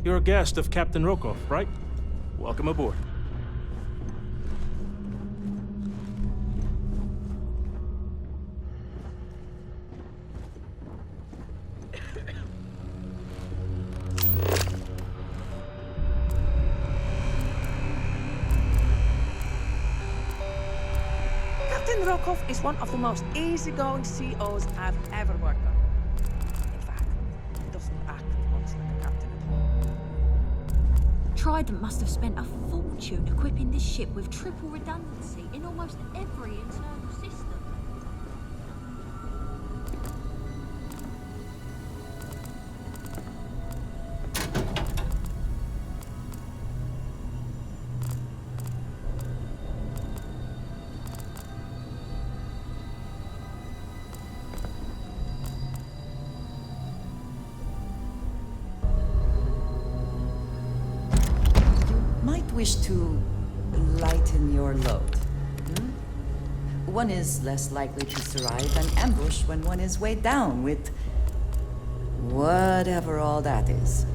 You're a guest of Captain Rokov, right? Welcome aboard. Captain Rokov is one of the most easygoing COs I've ever worked on. In fact, he doesn't act much like a captain at all. Trident must have spent a fortune equipping this ship with triple redundancy in almost every internal system. Wish to lighten your load. One is less likely to survive an ambush when one is weighed down with whatever all that is.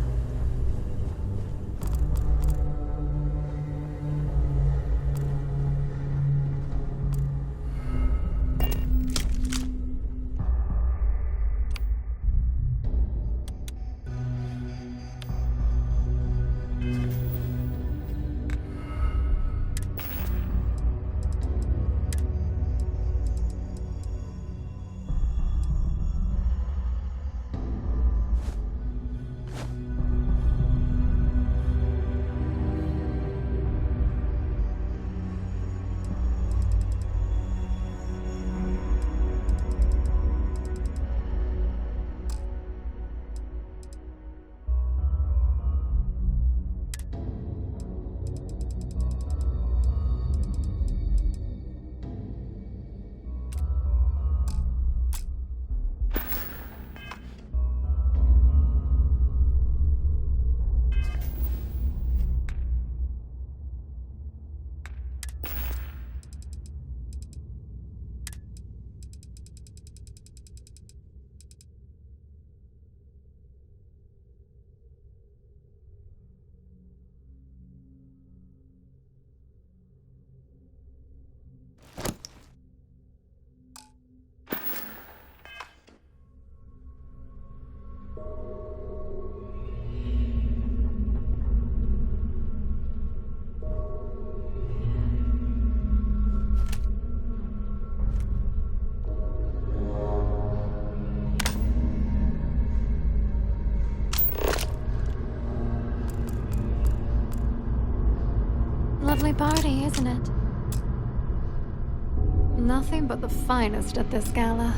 Lovely party, isn't it? Nothing but the finest at this gala.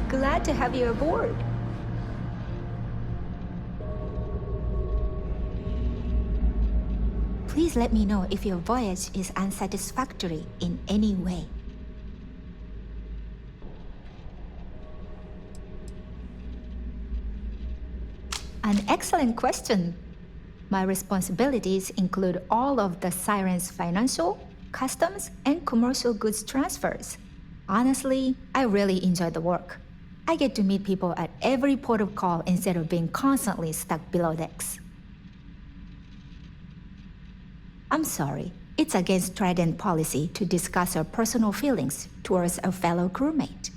Glad to have you aboard. Please let me know if your voyage is unsatisfactory in any way. An excellent question. My responsibilities include all of the Siren's financial, customs, and commercial goods transfers. Honestly, I really enjoy the work. I get to meet people at every port of call instead of being constantly stuck below decks. I'm sorry, it's against Trident policy to discuss our personal feelings towards a fellow crewmate.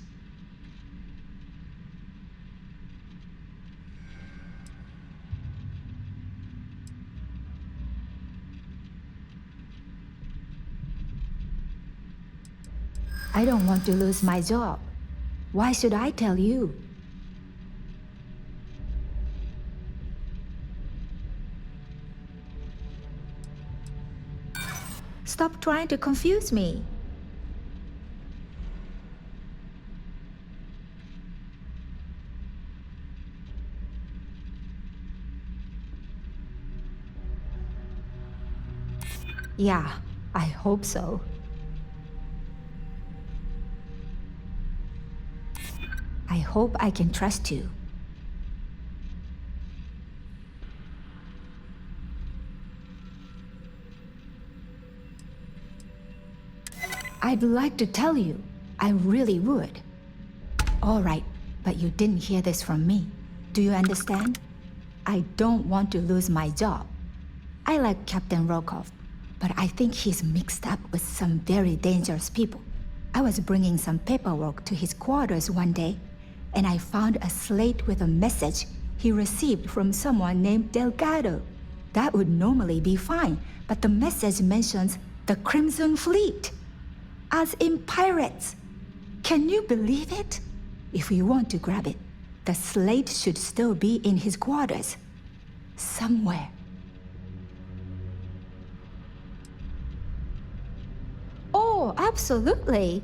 I don't want to lose my job. Why should I tell you? Stop trying to confuse me. Yeah, I hope so. I hope I can trust you. I'd like to tell you, I really would. All right, but you didn't hear this from me. Do you understand? I don't want to lose my job. I like Captain Rokov, but I think he's mixed up with some very dangerous people. I was bringing some paperwork to his quarters one day, and I found a slate with a message he received from someone named Delgado. That would normally be fine, but the message mentions the Crimson Fleet, as in pirates. Can you believe it? If we want to grab it, the slate should still be in his quarters. Somewhere. Oh, absolutely.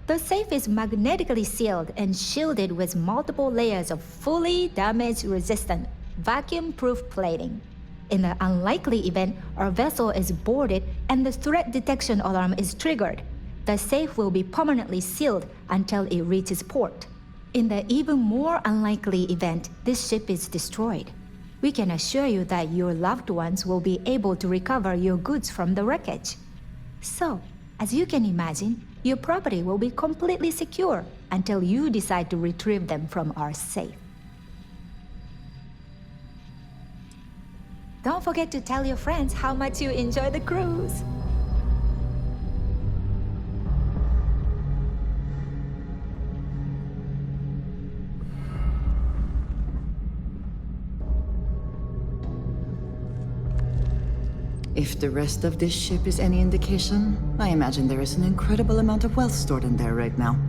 The safe is magnetically sealed and shielded with multiple layers of fully damage-resistant, vacuum-proof plating. In the unlikely event our vessel is boarded and the threat detection alarm is triggered, the safe will be permanently sealed until it reaches port. In the even more unlikely event this ship is destroyed, we can assure you that your loved ones will be able to recover your goods from the wreckage. So, as you can imagine, your property will be completely secure until you decide to retrieve them from our safe. Don't forget to tell your friends how much you enjoy the cruise. If the rest of this ship is any indication, I imagine there is an incredible amount of wealth stored in there right now.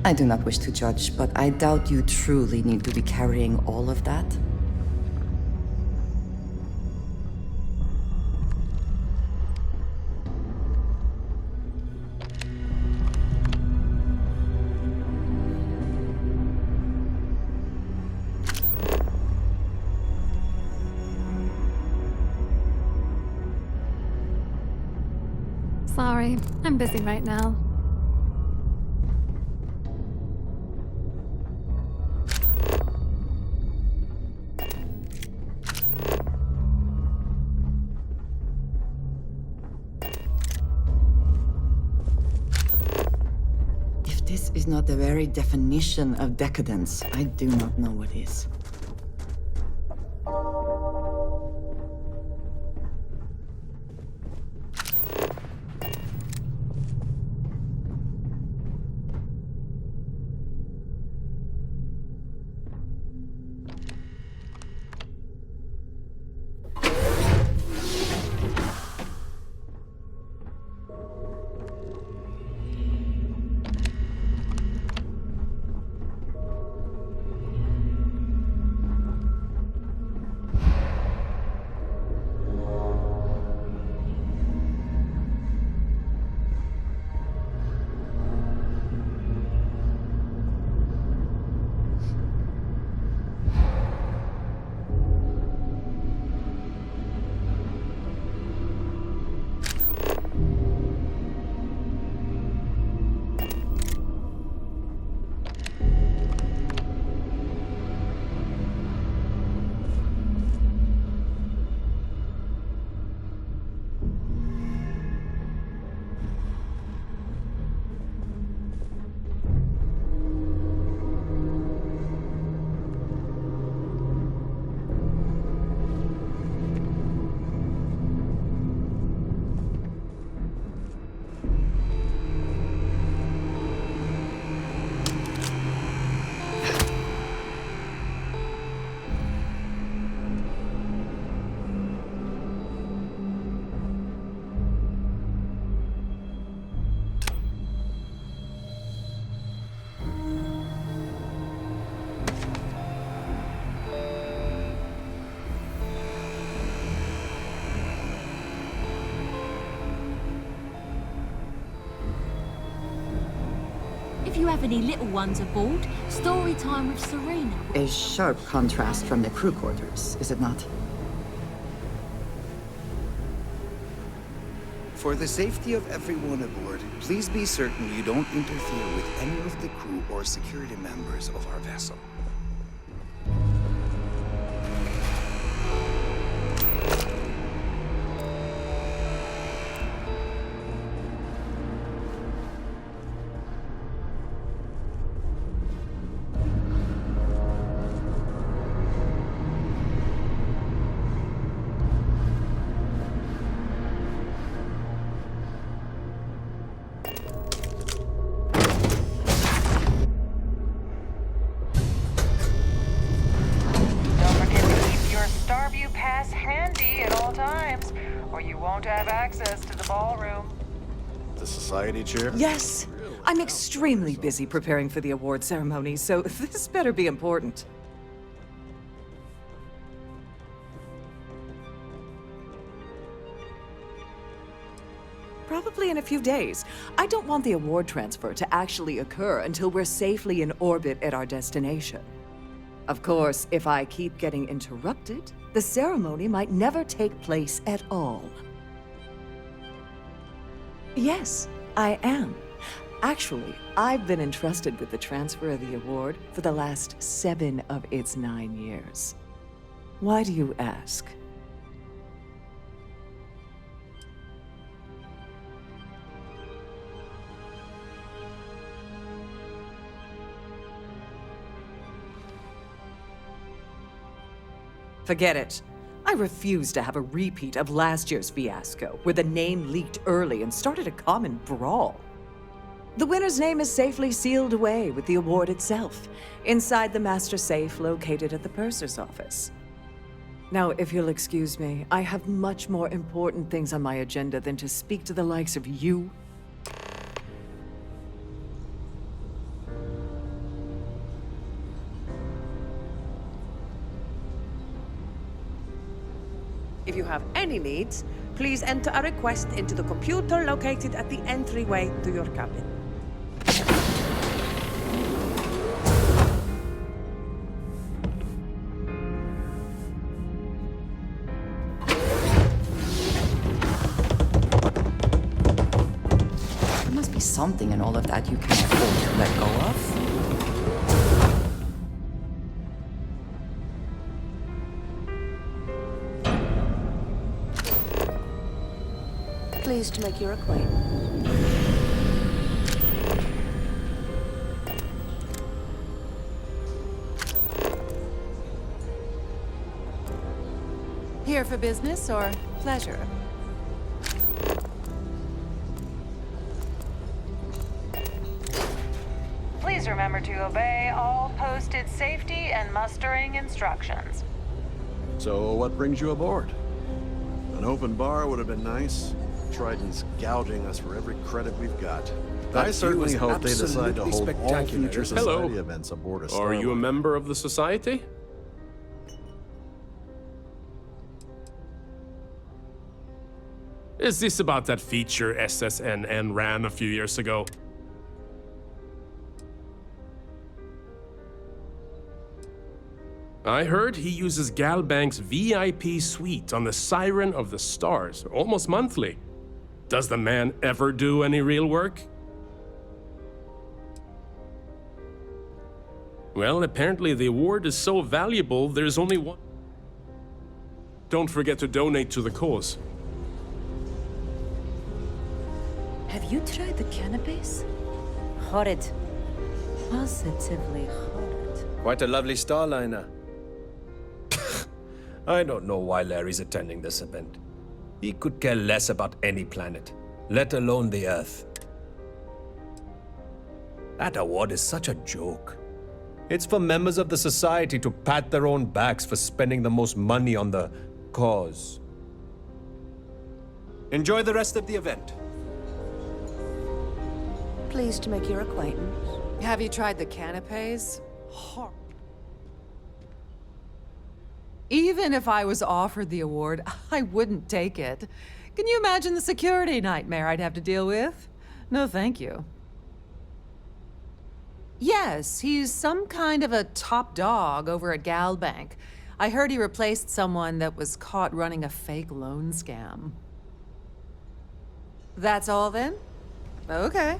I do not wish to judge, but I doubt you truly need to be carrying all of that. Sorry, I'm busy right now. If this is not the very definition of decadence, I do not know what is. if you have any little ones aboard, story time with Serena. A sharp contrast from the crew quarters, is it not? For the safety of everyone aboard, please be certain you don't interfere with any of the crew or security members of our vessel. Starview pass handy at all times, or you won't have access to the ballroom. The society chair? Yes. I'm extremely busy preparing for the award ceremony, so this better be important. Probably in a few days. I don't want the award transfer to actually occur until we're safely in orbit at our destination. Of course, if I keep getting interrupted, the ceremony might never take place at all. Yes, I am. Actually, I've been entrusted with the transfer of the award for the last 7 of its 9 years. Why do you ask? Forget it. I refuse to have a repeat of last year's fiasco, where the name leaked early and started a common brawl. The winner's name is safely sealed away with the award itself, inside the master safe located at the purser's office. Now, if you'll excuse me, I have much more important things on my agenda than to speak to the likes of you. If you have any needs, please enter a request into the computer located at the entryway to your cabin. There must be something in all of that you can afford to let go of. Pleased to make your acquaintance. Here for business or pleasure? Please remember to obey all posted safety and mustering instructions. So what brings you aboard? An open bar would have been nice. Trident's gouging us for every credit we've got. I certainly hope they decide to hold all future society events aboard a Starliner. Are you a member of the society? Is this about that feature SSNN ran a few years ago? I heard he uses Galbank's VIP suite on the Siren of the Stars almost monthly. Does the man ever do any real work? Well, apparently the award is so valuable, there's only one. Don't forget to donate to the cause. Have you tried the canapes? Horrid. Positively horrid. Quite a lovely Starliner. I don't know why Larry's attending this event. He could care less about any planet, let alone the Earth. That award is such a joke. It's for members of the society to pat their own backs for spending the most money on the cause. Enjoy the rest of the event. Pleased to make your acquaintance. Have you tried the canapes? Even if I was offered the award, I wouldn't take it. Can you imagine the security nightmare I'd have to deal with? No, thank you. Yes, he's some kind of a top dog over at Galbank. I heard he replaced someone that was caught running a fake loan scam. That's all then? Okay.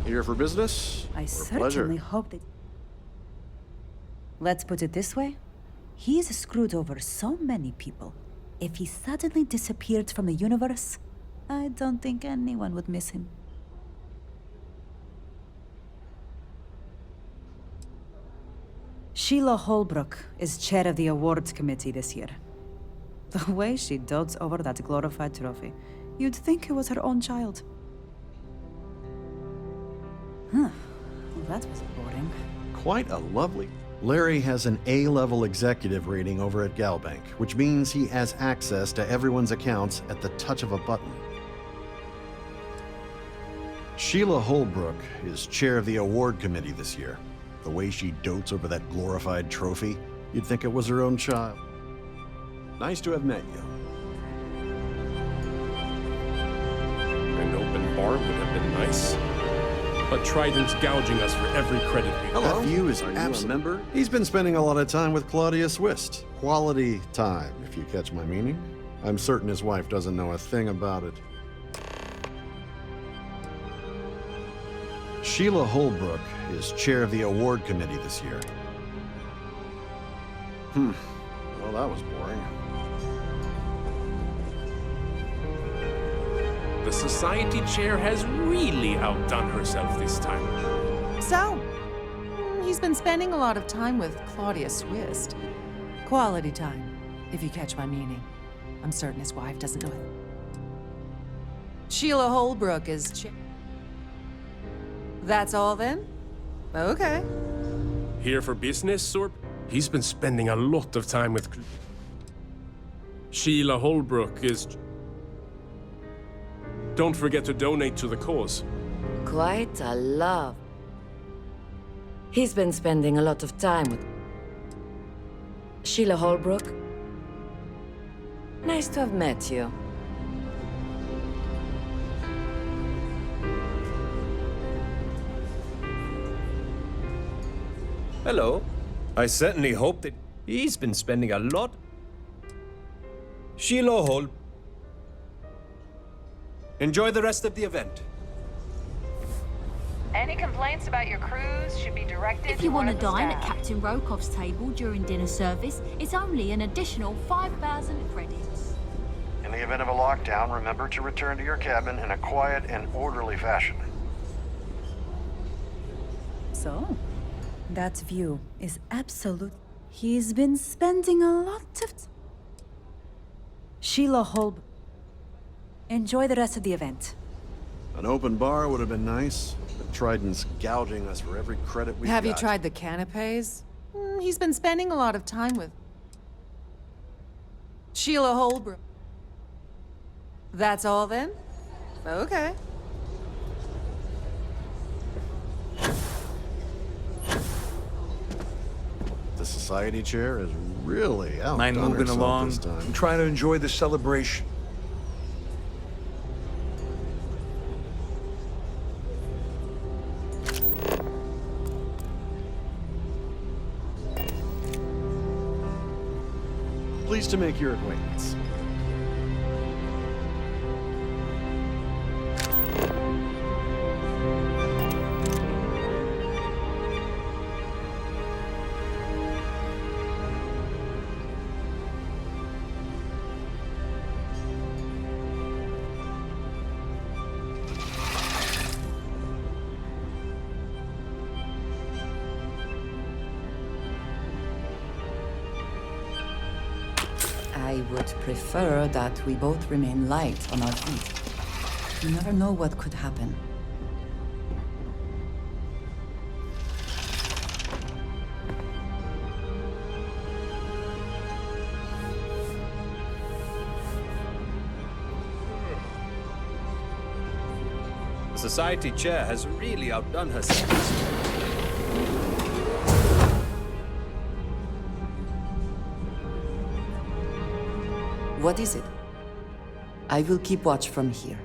Here for business? I or certainly pleasure? hope that... Let's put it this way. He's screwed over so many people. If he suddenly disappeared from the universe, I don't think anyone would miss him. Sheila Holbrook is chair of the awards committee this year. The way she dotes over that glorified trophy, you'd think it was her own child. Huh. Well, that was boring. Quite a lovely... Larry has an A-level executive rating over at Galbank, which means he has access to everyone's accounts at the touch of a button. Sheila Holbrook is chair of the award committee this year. The way she dotes over that glorified trophy, you'd think it was her own child. Nice to have met you. An open bar would have been nice. But Trident's gouging us for every credit we have. That view is absolute. Member? He's been spending a lot of time with Claudia Swist. Quality time, if you catch my meaning. I'm certain his wife doesn't know a thing about it. Sheila Holbrook is chair of the award committee this year. Well, that was boring. The society chair has really outdone herself this time. So, he's been spending a lot of time with Claudia Swist. Quality time, if you catch my meaning. I'm certain his wife doesn't know it. Sheila Holbrook is That's all then? Okay. Here for business, or... He's been spending a lot of time with... Sheila Holbrook is... Don't forget to donate to the cause. Quite a love. He's been spending a lot of time with... Sheila Holbrook. Nice to have met you. Hello. I certainly hope that he's been spending a lot. Sheila Hol. Enjoy the rest of the event. Any complaints about your cruise should be directed If you want to one of the dine at staff. Captain Rokoff's table during dinner service, it's only an additional 5,000 credits. In the event of a lockdown, remember to return to your cabin in a quiet and orderly fashion. So, that view is absolute. He's been spending a lot of... Sheila Holb. Enjoy the rest of the event. An open bar would have been nice, but Trident's gouging us for every credit we've got. Have you tried the canapes? He's been spending a lot of time with Sheila Holbrook. That's all then? Okay. The society chair is really outdone Mind moving herself along. this time. I'm trying to enjoy the celebration. Pleased to make your acquaintance. I would prefer that we both remain light on our feet. You never know what could happen. The society chair has really outdone herself. What is it? I will keep watch from here.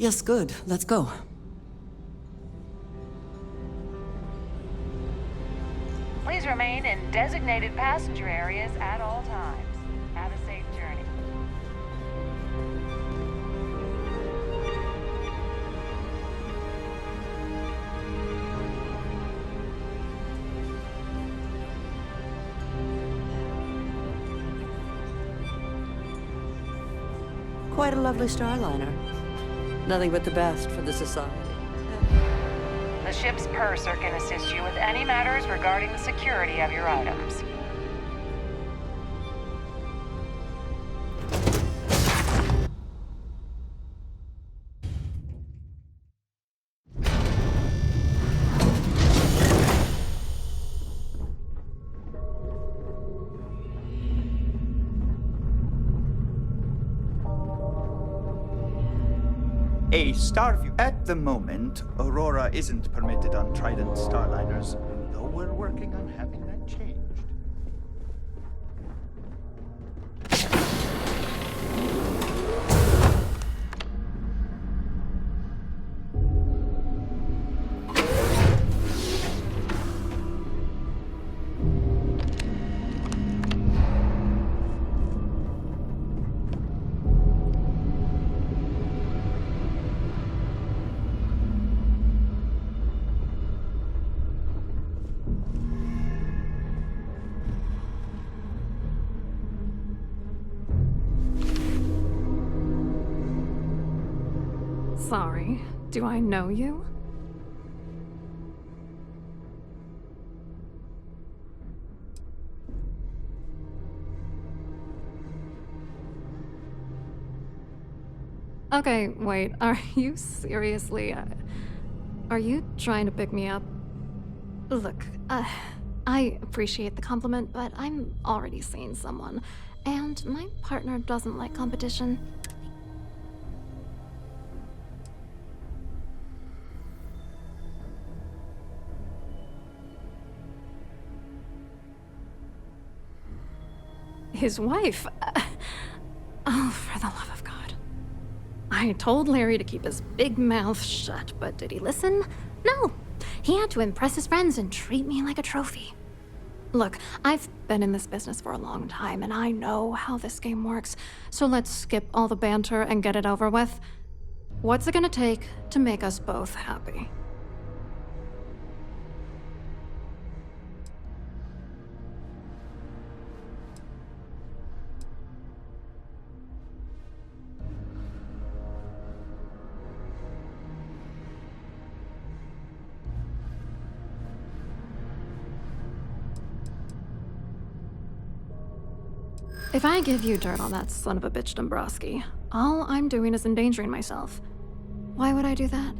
Yes, good. Let's go. Please remain in designated passenger areas at all times. Have a safe journey. Quite a lovely starliner. Nothing but the best for the Society. The ship's purser can assist you with any matters regarding the security of your items. A Starfield. At the moment, Aurora isn't permitted on Trident starliners, though we're working on having that changed. Sorry, do I know you? Okay, wait, are you seriously... are you trying to pick me up? Look, I appreciate the compliment, but I'm already seeing someone, and my partner doesn't like competition. His wife? Oh, for the love of God. I told Larry to keep his big mouth shut, but did he listen? No. He had to impress his friends and treat me like a trophy. Look, I've been in this business for a long time, and I know how this game works, so let's skip all the banter and get it over with. What's it gonna take to make us both happy? If I give you dirt on that son of a bitch Dombrowski, all I'm doing is endangering myself. Why would I do that?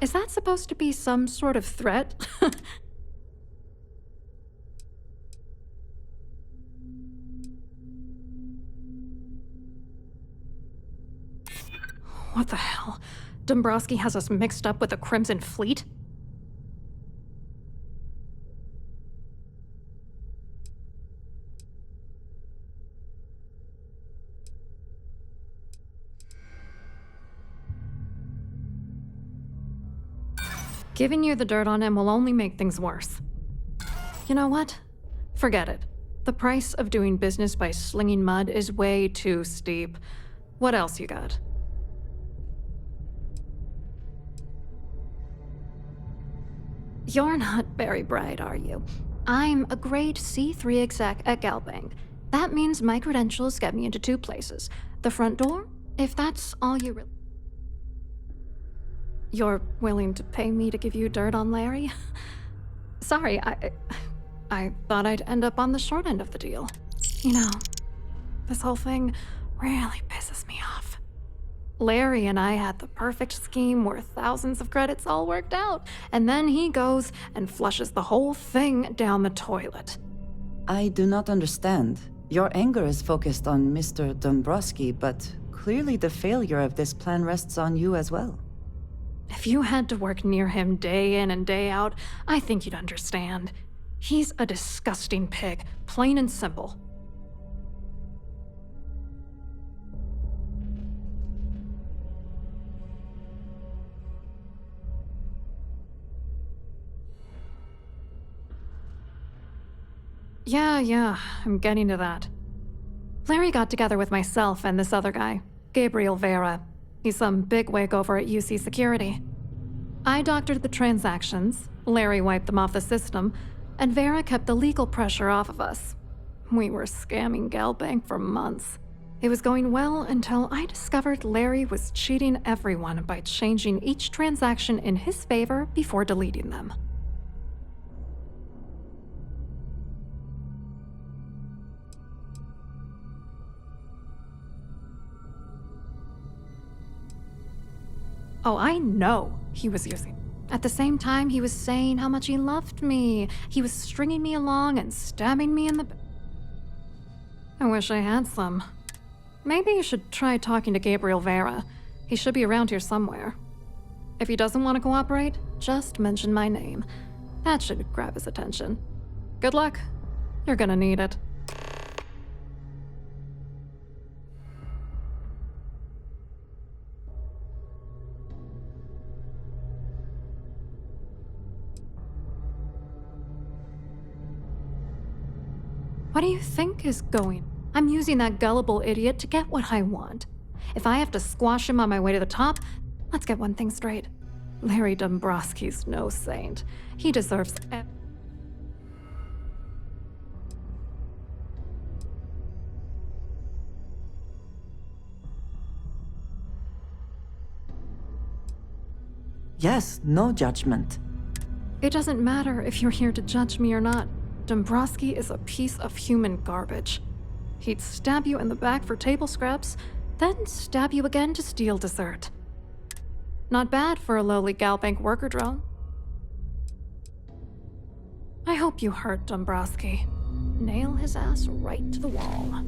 Is that supposed to be some sort of threat? What the hell? Dombrowski has us mixed up with the Crimson Fleet? Giving you the dirt on him will only make things worse. You know what? Forget it. The price of doing business by slinging mud is way too steep. What else you got? You're not very bright, are you? I'm a grade C3 exec at Galbank. That means my credentials get me into 2 places. The front door, if that's all you really... You're willing to pay me to give you dirt on Larry? Sorry, I thought I'd end up on the short end of the deal. You know, this whole thing really pisses me off. Larry and I had the perfect scheme worth thousands of credits all worked out, and then he goes and flushes the whole thing down the toilet. I do not understand. Your anger is focused on Mr. Dombrowski, but clearly the failure of this plan rests on you as well. If you had to work near him day in and day out, I think you'd understand. He's a disgusting pig, plain and simple. Yeah, I'm getting to that. Larry got together with myself and this other guy, Gabriel Vera. He's some bigwig over at UC Security. I doctored the transactions, Larry wiped them off the system, and Vera kept the legal pressure off of us. We were scamming Galbank for months. It was going well until I discovered Larry was cheating everyone by changing each transaction in his favor before deleting them. Oh, I know he was using. At the same time, he was saying how much he loved me. He was stringing me along and stabbing me in the... I wish I had some. Maybe you should try talking to Gabriel Vera. He should be around here somewhere. If he doesn't want to cooperate, just mention my name. That should grab his attention. Good luck. You're gonna need it. What do you think is going? I'm using that gullible idiot to get what I want. If I have to squash him on my way to the top, let's get one thing straight. Larry Dombrowski's no saint. He deserves Yes, no judgment. It doesn't matter if you're here to judge me or not. Dombrowski is a piece of human garbage. He'd stab you in the back for table scraps, then stab you again to steal dessert. Not bad for a lowly Galbank worker drone. I hope you hurt Dombrowski. Nail his ass right to the wall.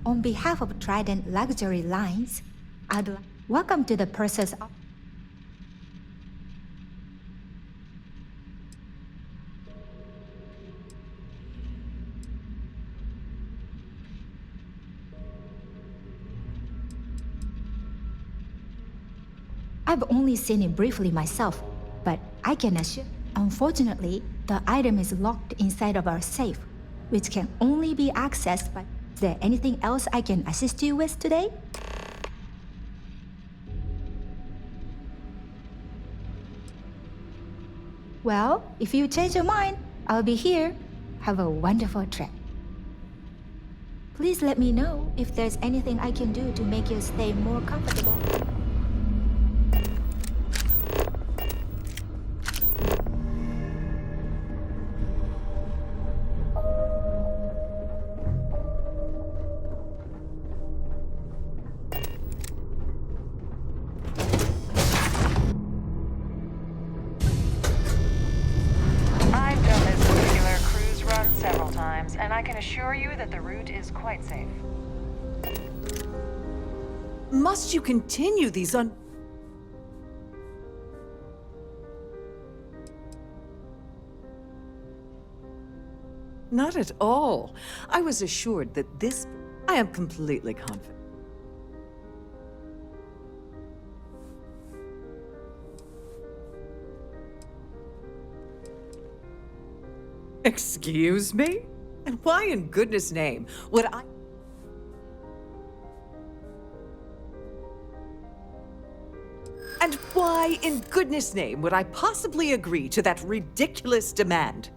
On behalf of Trident Luxury Lines, welcome to the process of... I've only seen it briefly myself, but I can assure... Unfortunately, the item is locked inside of our safe, which can only be accessed by... Is there anything else I can assist you with today? Well, if you change your mind, I'll be here. Have a wonderful trip. Please let me know if there's anything I can do to make your stay more comfortable. And I can assure you that the route is quite safe. Must you continue these Not at all. I was assured that this... I am completely confident. Excuse me? And why in goodness name would I... And why in goodness name would I possibly agree to that ridiculous demand?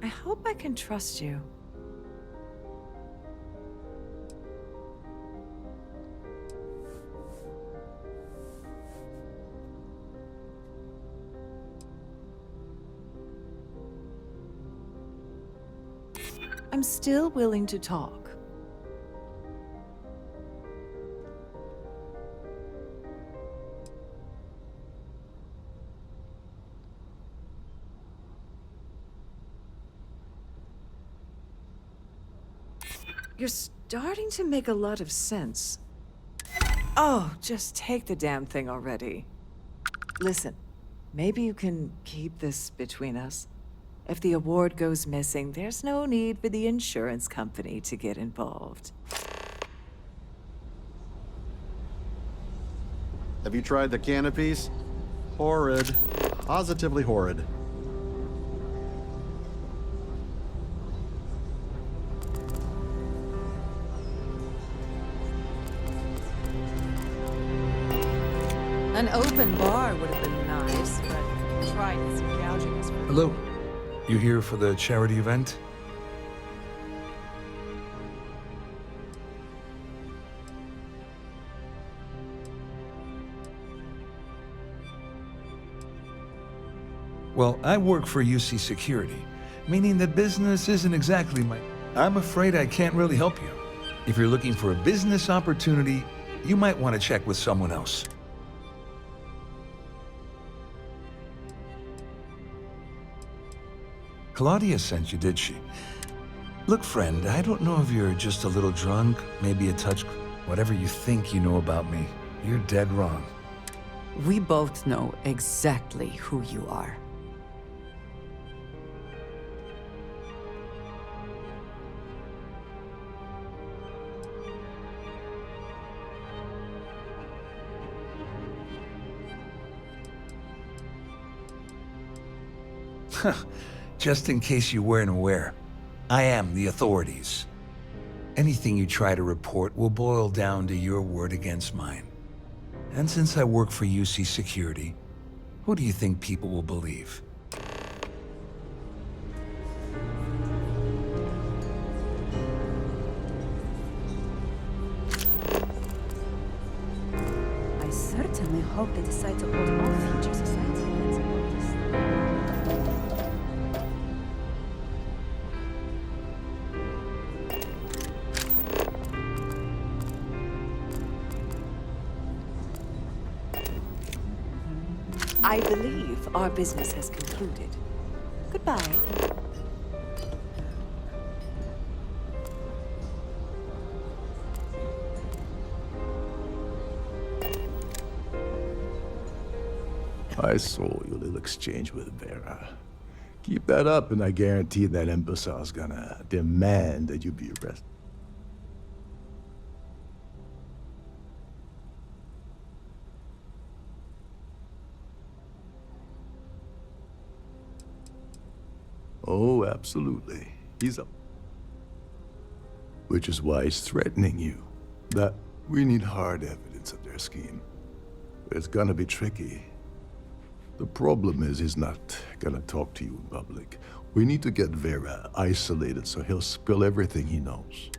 I hope I can trust you. I'm still willing to talk. You're starting to make a lot of sense. Oh, just take the damn thing already. Listen, maybe you can keep this between us. If the award goes missing, there's no need for the insurance company to get involved. Have you tried the canopies? Horrid. Positively horrid. An open bar would have been nice, but Triton's gouging us for... Hello. You here for the charity event? Well, I work for UC Security, meaning that business isn't exactly my... I'm afraid I can't really help you. If you're looking for a business opportunity, you might want to check with someone else. Claudia sent you, did she? Look, friend, I don't know if you're just a little drunk, maybe a touch... Whatever you think you know about me, you're dead wrong. We both know exactly who you are. Just in case you weren't aware, I am the authorities. Anything you try to report will boil down to your word against mine. And since I work for UC Security, who do you think people will believe? I certainly hope they decide to hold all future society events in August. I believe our business has concluded. Goodbye. I saw your little exchange with Vera. Keep that up, and I guarantee that imbecile's gonna demand that you be arrested. Oh, absolutely. He's up. Which is why he's threatening you. That we need hard evidence of their scheme. It's gonna be tricky. The problem is he's not gonna talk to you in public. We need to get Vera isolated so he'll spill everything he knows.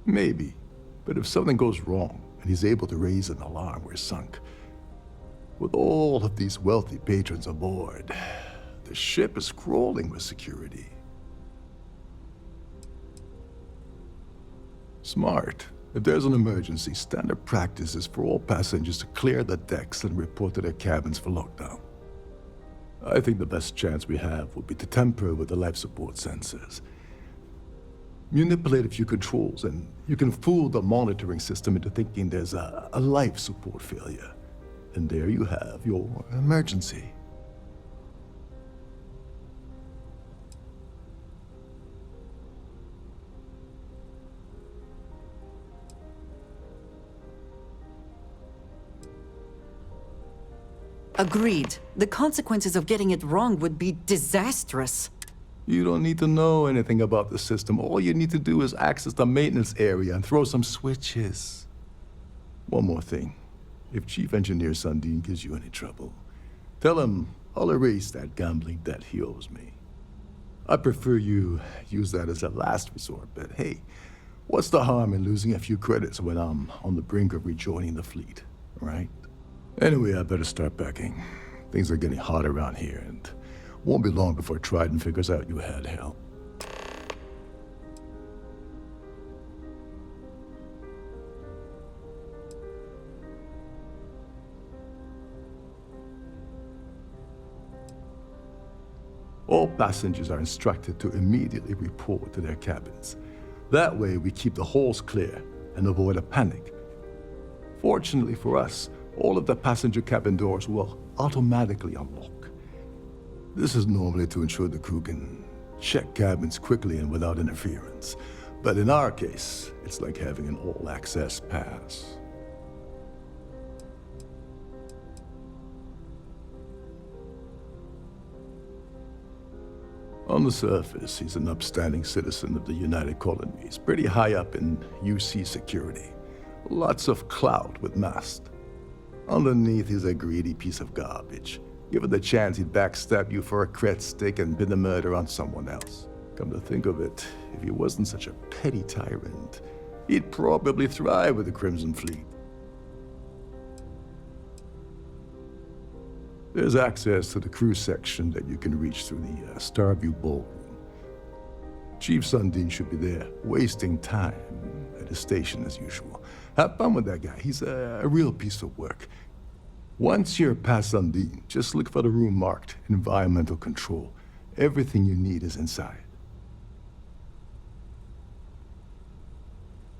Maybe, but if something goes wrong and he's able to raise an alarm, we're sunk. With all of these wealthy patrons aboard, the ship is crawling with security. Smart. If there's an emergency, standard practice is for all passengers to clear the decks and report to their cabins for lockdown. I think the best chance we have would be to tamper with the life support sensors. Manipulate a few controls, and you can fool the monitoring system into thinking there's a life support failure. And there you have your emergency. Agreed. The consequences of getting it wrong would be disastrous. You don't need to know anything about the system. All you need to do is access the maintenance area and throw some switches. One more thing. If Chief Engineer Sundin gives you any trouble, tell him I'll erase that gambling debt he owes me. I prefer you use that as a last resort, but hey, What's the harm in losing a few credits when I'm on the brink of rejoining the fleet, right? Anyway, I better start packing. Things are getting hot around here, and won't be long before Trident figures out you had help. All passengers are instructed to immediately report to their cabins. That way, we keep the halls clear and avoid a panic. Fortunately for us, all of the passenger cabin doors will automatically unlock. This is normally to ensure the crew can check cabins quickly and without interference. But in our case, it's like having an all-access pass. On the surface, he's an upstanding citizen of the United Colonies, pretty high up in UC security. Lots of clout with Mast. Underneath, he's a greedy piece of garbage. Given the chance, he'd backstab you for a cred stick and pin the murder on someone else. Come to think of it, if he wasn't such a petty tyrant, he'd probably thrive with the Crimson Fleet. There's access to the crew section that you can reach through the Starfield ballroom. Chief Sundin should be there, wasting time at his station as usual. Have fun with that guy. He's a real piece of work. Once you're past Sundin, just look for the room marked Environmental Control. Everything you need is inside.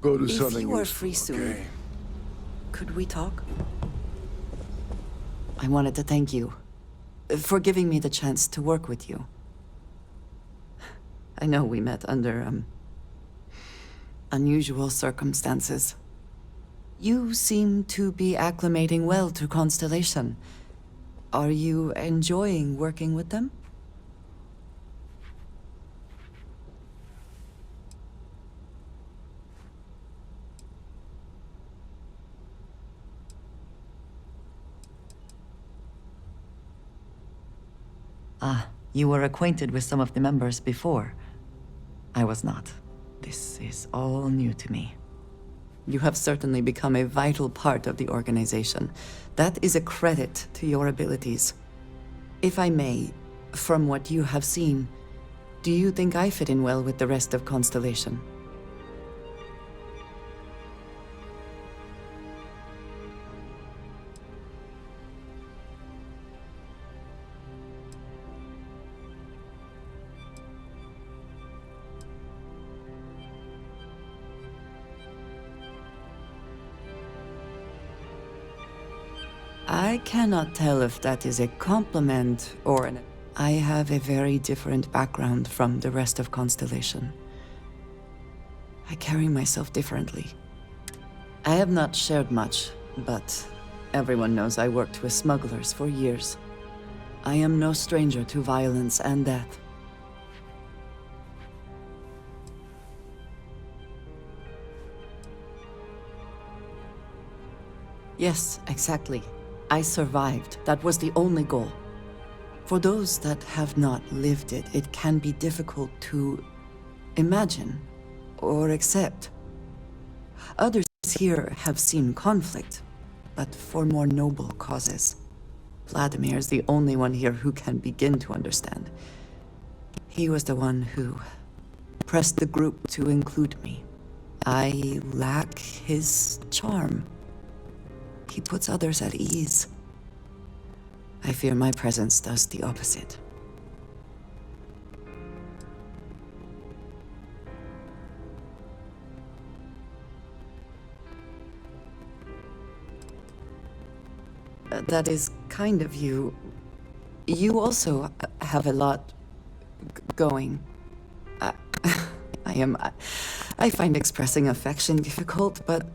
Go to If something you are useful, free soon, okay? could we talk? I wanted to thank you for giving me the chance to work with you. I know we met under, unusual circumstances. You seem to be acclimating well to Constellation. Are you enjoying working with them? Ah, you were acquainted with some of the members before. I was not. This is all new to me. You have certainly become a vital part of the organization. That is a credit to your abilities. If I may, from what you have seen, do you think I fit in well with the rest of Constellation? I cannot tell if that is a compliment or an... I have a very different background from the rest of Constellation. I carry myself differently. I have not shared much, but everyone knows I worked with smugglers for years. I am no stranger to violence and death. Yes, exactly. I survived. That was the only goal. For those that have not lived it, it can be difficult to imagine or accept. Others here have seen conflict, but for more noble causes. Vladimir is the only one here who can begin to understand. He was the one who pressed the group to include me. I lack his charm. He puts others at ease. I fear my presence does the opposite. That is kind of you. You also have a lot going. I find expressing affection difficult, but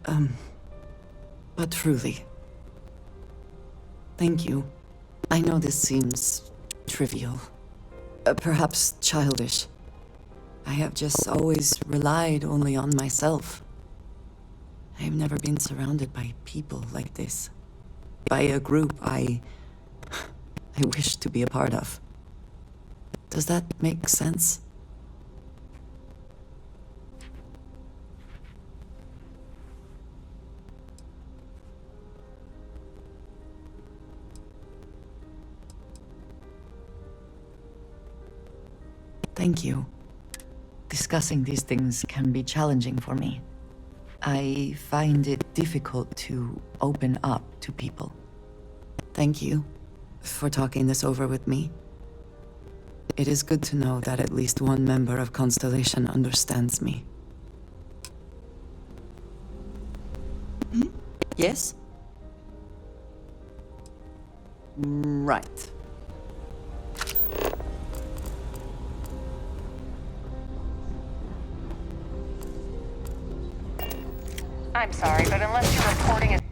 truly. Thank you. I know this seems trivial, perhaps childish. I have just always relied only on myself. I have never been surrounded by people like this. By a group I wish to be a part of. Does that make sense? Thank you. Discussing these things can be challenging for me. I find it difficult to open up to people. Thank you for talking this over with me. It is good to know that at least one member of Constellation understands me. Yes? Right. I'm sorry, but unless you're reporting it...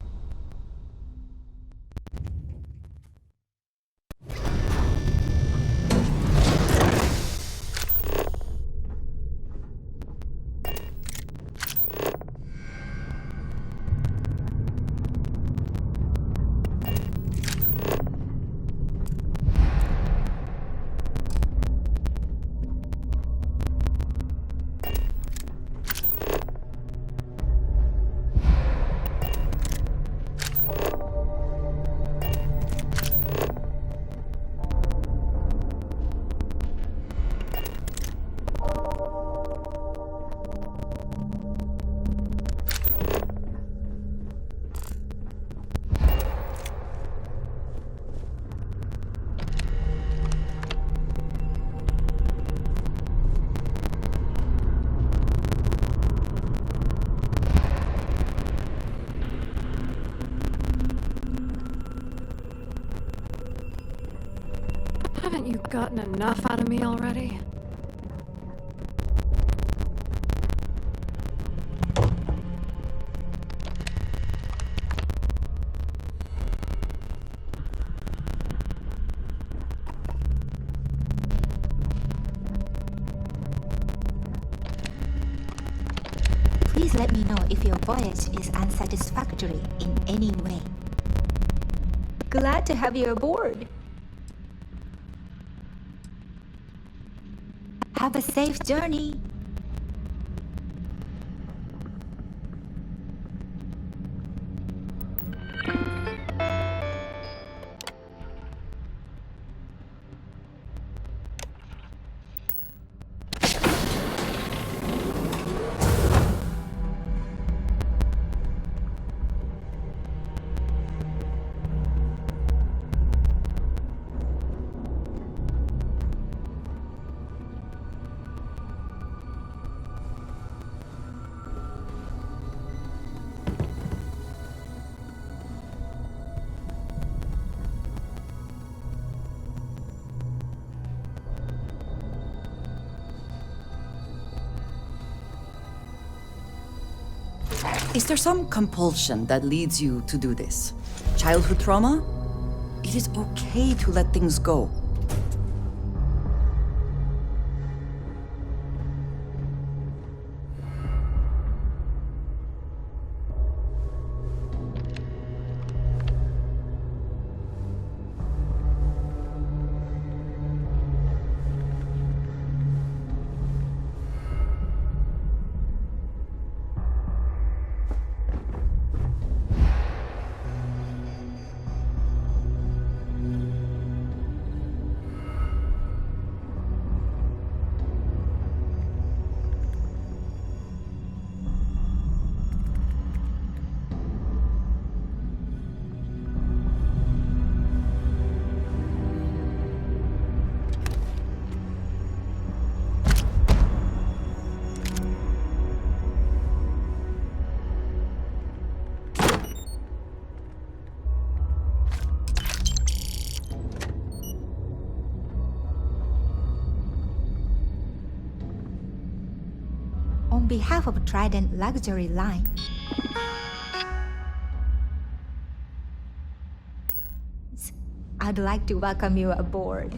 Haven't you gotten enough out of me already? Please let me know if your voyage is unsatisfactory in any way. Glad to have you aboard. Have a safe journey. Is there some compulsion that leads you to do this? Childhood trauma? It is okay to let things go. On behalf of Trident Luxury Line, I'd like to welcome you aboard.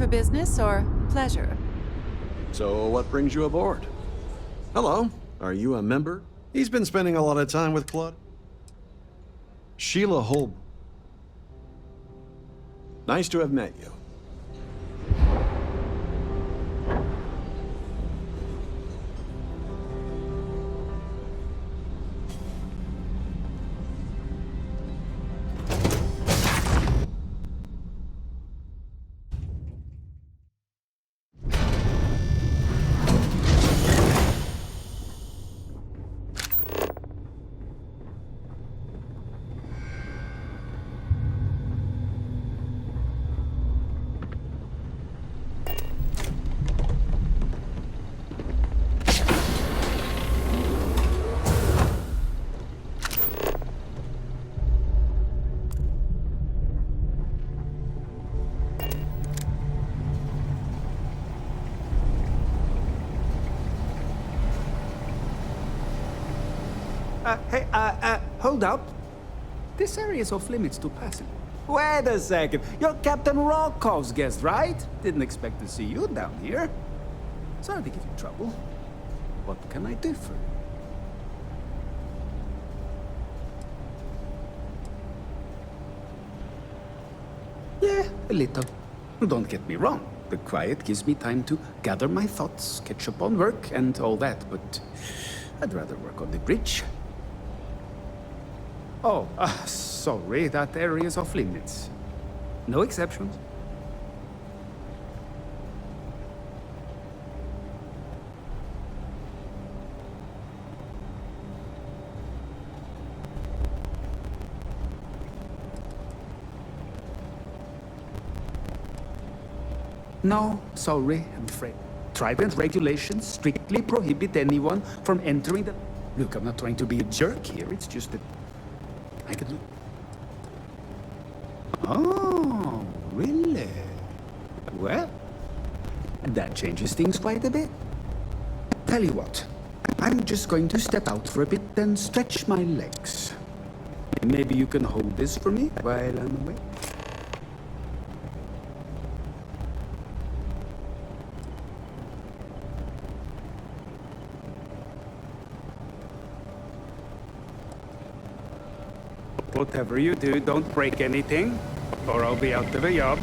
for business or pleasure? So what brings you aboard? Hello, are you a member? He's been spending a lot of time with Claude. Sheila Holb. Nice to have met you. Hold up. This area is off limits to passing. Wait a second. You're Captain Rokov's guest, right? Didn't expect to see you down here. Sorry to give you trouble. What can I do for you? Yeah, a little. Don't get me wrong. The quiet gives me time to gather my thoughts, catch up on work, and all that, but I'd rather work on the bridge. Oh, sorry, that area is off limits. No exceptions. No, sorry, I'm afraid. Trident regulations strictly prohibit anyone from entering the... Look, I'm not trying to be a jerk here, it's just that I could look. Oh, really? Well, that changes things quite a bit. Tell you what, I'm just going to step out for a bit and stretch my legs. Maybe you can hold this for me while I'm away? Whatever you do, don't break anything, or I'll be out of a job.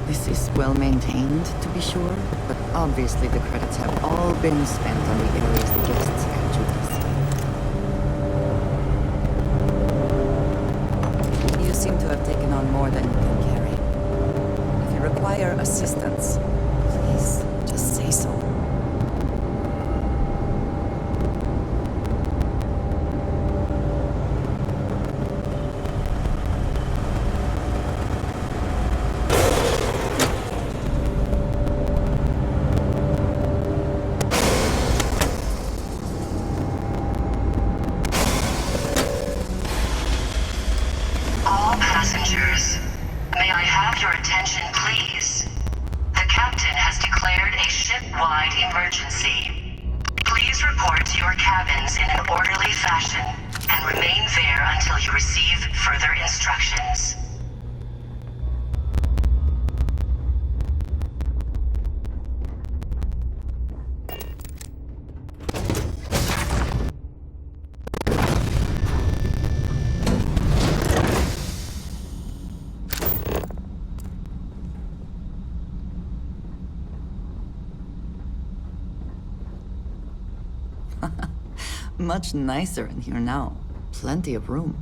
This is well maintained, to be sure, but obviously the credits have all been spent on the areas the guests have chosen. You seem to have taken on more than you can carry. If you require assistance, please, just say so. All passengers, may I have your attention, please? The captain has declared a ship-wide emergency. Please report to your cabins in an orderly fashion and remain there until you receive further instructions. Much nicer in here now. Plenty of room.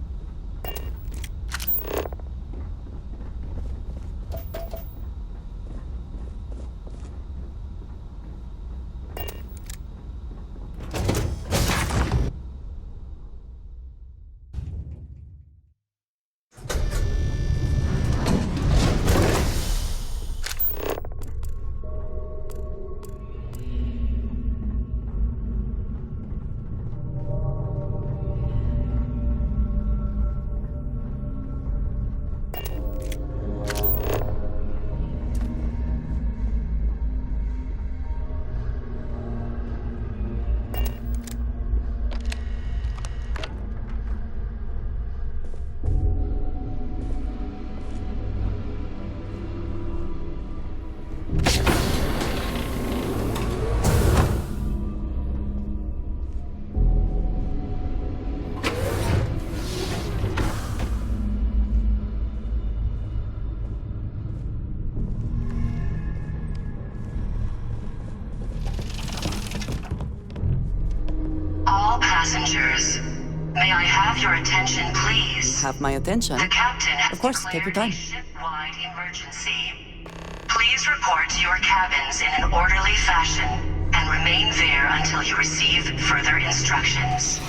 your attention, please? Have my attention. The captain has Of course, take your time. declared a ship-wide emergency. Please report to your cabins in an orderly fashion and remain there until you receive further instructions.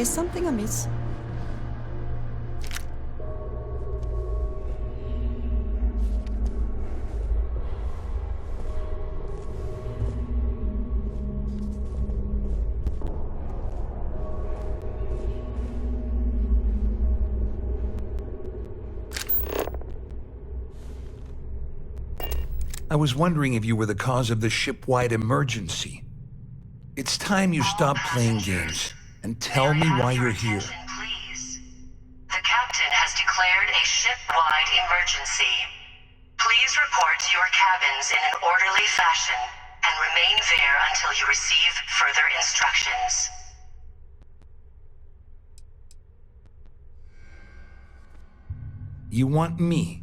Is something amiss? I was wondering if you were the cause of the ship-wide emergency. It's time you stop playing games and tell me why you're here. The captain has declared a ship-wide emergency. Please report to your cabins in an orderly fashion and remain there until you receive further instructions. You want me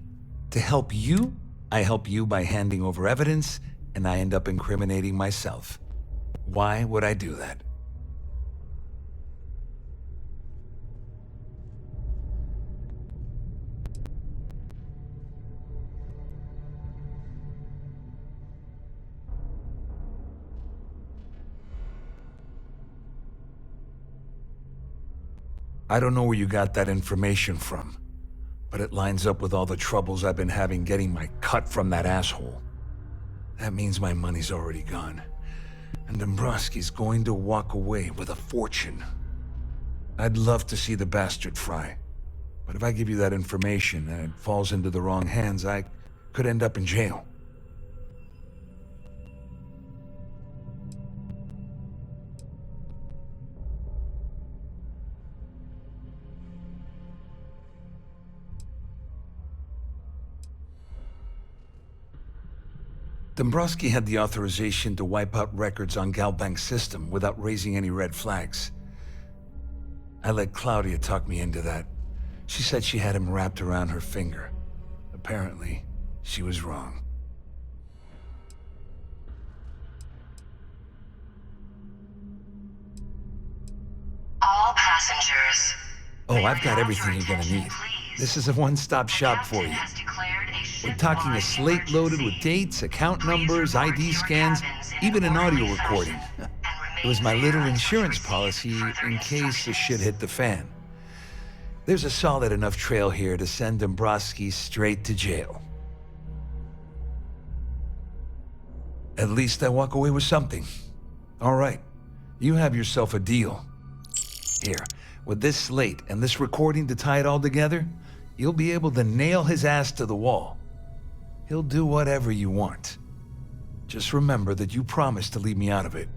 to help you? I help you by handing over evidence, and I end up incriminating myself. Why would I do that? I don't know where you got that information from, but it lines up with all the troubles I've been having getting my cut from that asshole. That means my money's already gone, and Dombrowski's going to walk away with a fortune. I'd love to see the bastard fry, but if I give you that information and it falls into the wrong hands, I could end up in jail. Dombrowski had the authorization to wipe out records on Galbank's system without raising any red flags. I let Claudia talk me into that. She said she had him wrapped around her finger. Apparently, she was wrong. All passengers. Oh, I've got everything you're gonna need. This is a one-stop shop for you. We're talking a slate loaded with dates, account numbers, ID scans, even an audio recording. It was my little insurance policy in case the shit hit the fan. There's a solid enough trail here to send Dombrowski straight to jail. At least I walk away with something. All right, you have yourself a deal. Here, with this slate and this recording to tie it all together, you'll be able to nail his ass to the wall. He'll do whatever you want. Just remember that you promised to leave me out of it.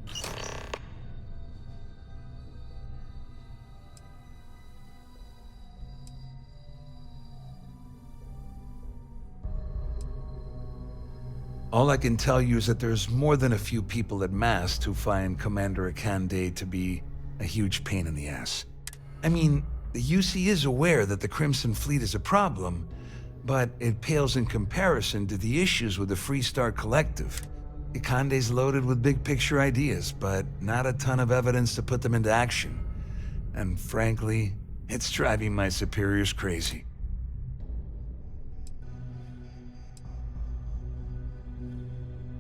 All I can tell you is that there's more than a few people at Mast who find Commander Akande to be a huge pain in the ass. I mean, the UC is aware that the Crimson Fleet is a problem, but it pales in comparison to the issues with the Freestar Collective. Akande's loaded with big-picture ideas, but not a ton of evidence to put them into action. And frankly, it's driving my superiors crazy.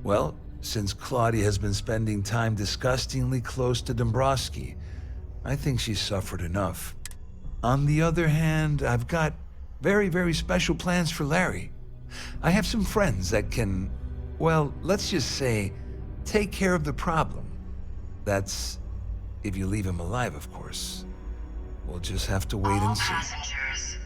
Well, since Claudia has been spending time disgustingly close to Dombrowski. I think she's suffered enough. On the other hand, I've got very, very special plans for Larry. I have some friends that can, well, let's just say, take care of the problem. That's if you leave him alive, of course. We'll just have to wait and see. Passengers,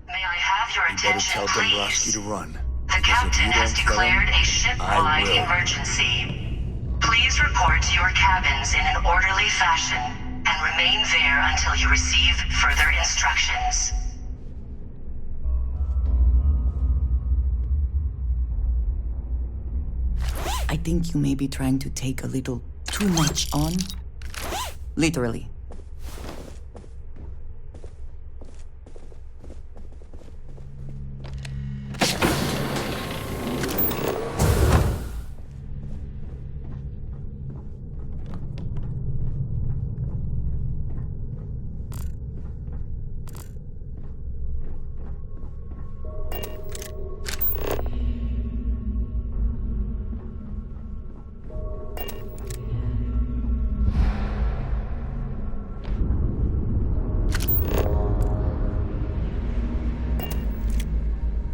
may I have your You better attention, tell Dombrowski please? to run. The captain has declared a ship-wide emergency. Please report to your cabins in an orderly fashion and remain there until you receive further instructions. I think you may be trying to take a little too much on. Literally.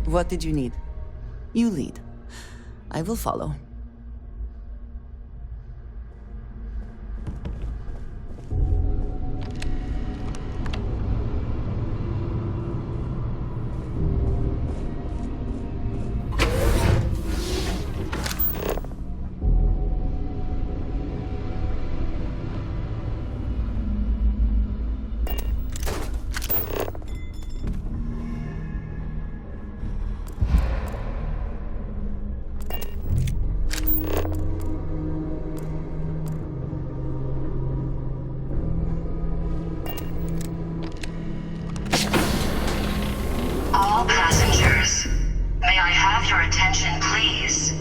What did you need? You lead. I will follow. All passengers, may I have your attention, please?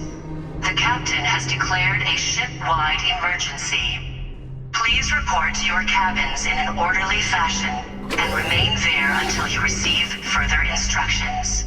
The captain has declared a ship-wide emergency. Please report to your cabins in an orderly fashion and remain there until you receive further instructions.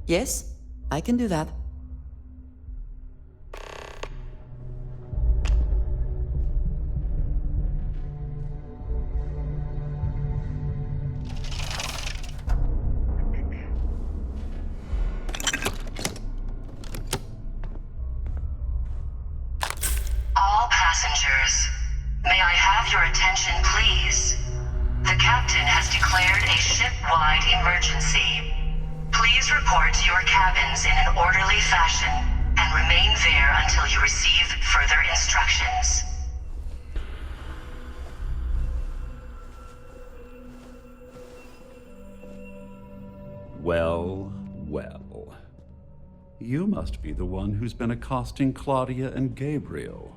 Yes, I can do that. All passengers, may I have your attention, please? The captain has declared a ship-wide emergency. Please report to your cabins in an orderly fashion and remain there until you receive further instructions. Well, well. You must be the one who's been accosting Claudia and Gabriel.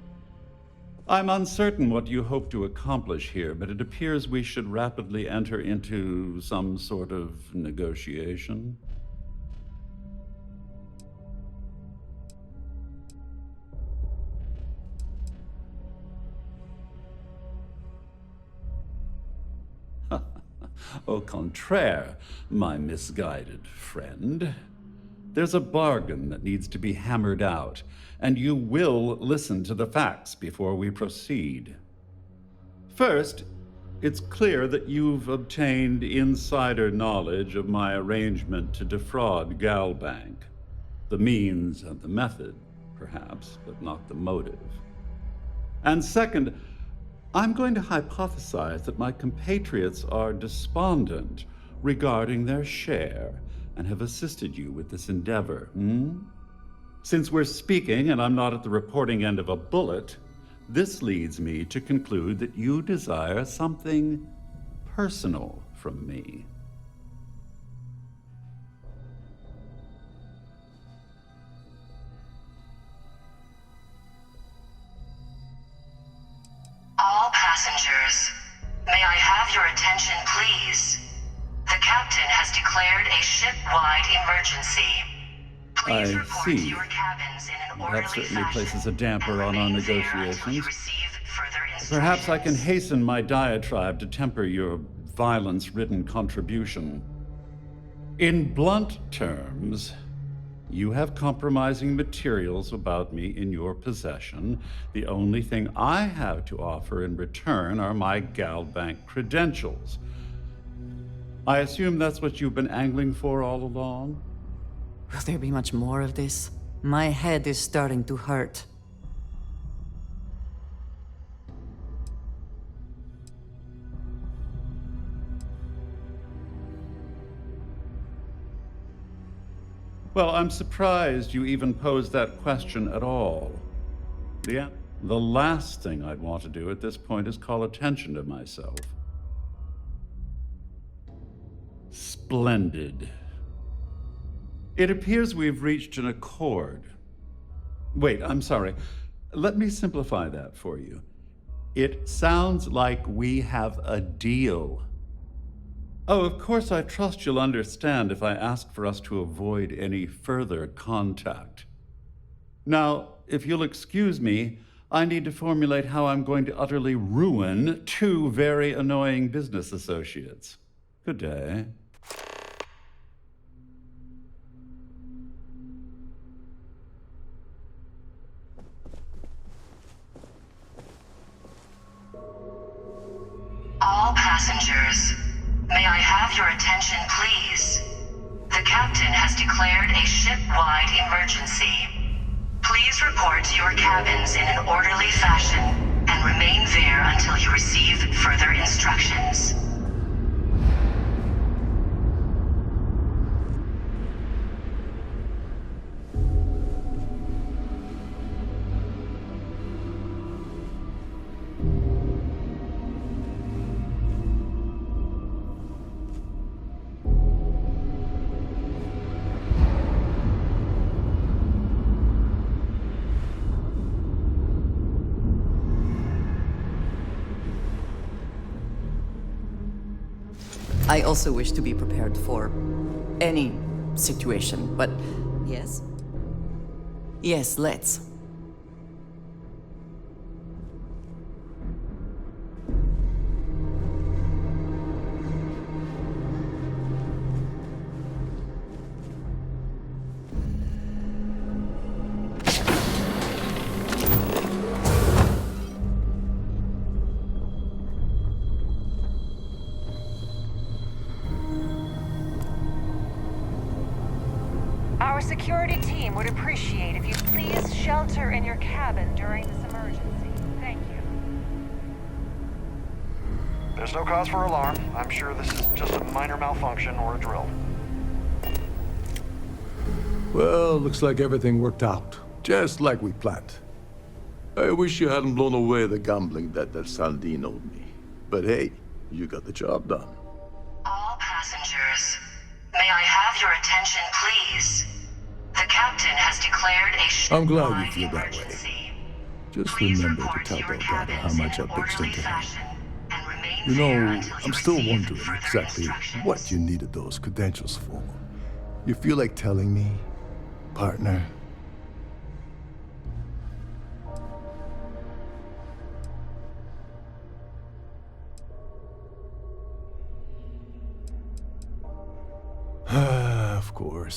I'm uncertain what you hope to accomplish here, but it appears we should rapidly enter into some sort of negotiation. Au contraire, my misguided friend. There's a bargain that needs to be hammered out, and you will listen to the facts before we proceed. First, it's clear that you've obtained insider knowledge of my arrangement to defraud Galbank. The means and the method, perhaps, but not the motive. And second, I'm going to hypothesize that my compatriots are despondent regarding their share and have assisted you with this endeavor, Since we're speaking and I'm not at the reporting end of a bullet, this leads me to conclude that you desire something personal from me. All passengers, may I have your attention, please? The captain has declared a ship-wide emergency. Please report to your cabins in an orderly That certainly fashion places a damper on our and remain there until negotiations. you receive further instructions. Perhaps I can hasten my diatribe to temper your violence-ridden contribution. In blunt terms, you have compromising materials about me in your possession. The only thing I have to offer in return are my Galbank credentials. I assume that's what you've been angling for all along? Will there be much more of this? My head is starting to hurt. Well, I'm surprised you even posed that question at all. Yeah, the last thing I'd want to do at this point is call attention to myself. Splendid. It appears we've reached an accord. Wait, I'm sorry. Let me simplify that for you. It sounds like we have a deal. Oh, of course, I trust you'll understand if I ask for us to avoid any further contact. Now, if you'll excuse me, I need to formulate how I'm going to utterly ruin two very annoying business associates. Good day. All passengers, may I have your attention, please? The captain has declared a ship-wide emergency. Please report to your cabins in an orderly fashion and remain there until you receive further instructions. I also wish to be prepared for any situation, but yes? Yes, let's. Our security team would appreciate if you'd please shelter in your cabin during this emergency. Thank you. There's no cause for alarm. I'm sure this is just a minor malfunction or a drill. Well, looks like everything worked out, just like we planned. I wish you hadn't blown away the gambling debt that Saldin owed me. But hey, you got the job done. All passengers, may I have your attention, please? The captain has declared a ship-wide I'm glad you feel that way. Just remember to tell Delgado how much I pitched into him. You know, I'm still wondering exactly what you needed those credentials for. You feel like telling me, partner?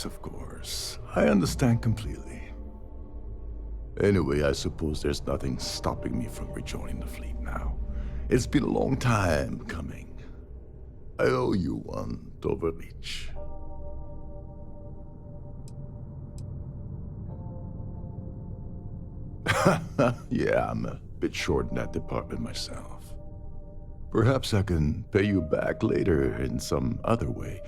Of course. I understand completely. Anyway, I suppose there's nothing stopping me from rejoining the fleet now. It's been a long time coming. I owe you one, Doverleach. Yeah, I'm a bit short in that department myself. Perhaps I can pay you back later in some other way.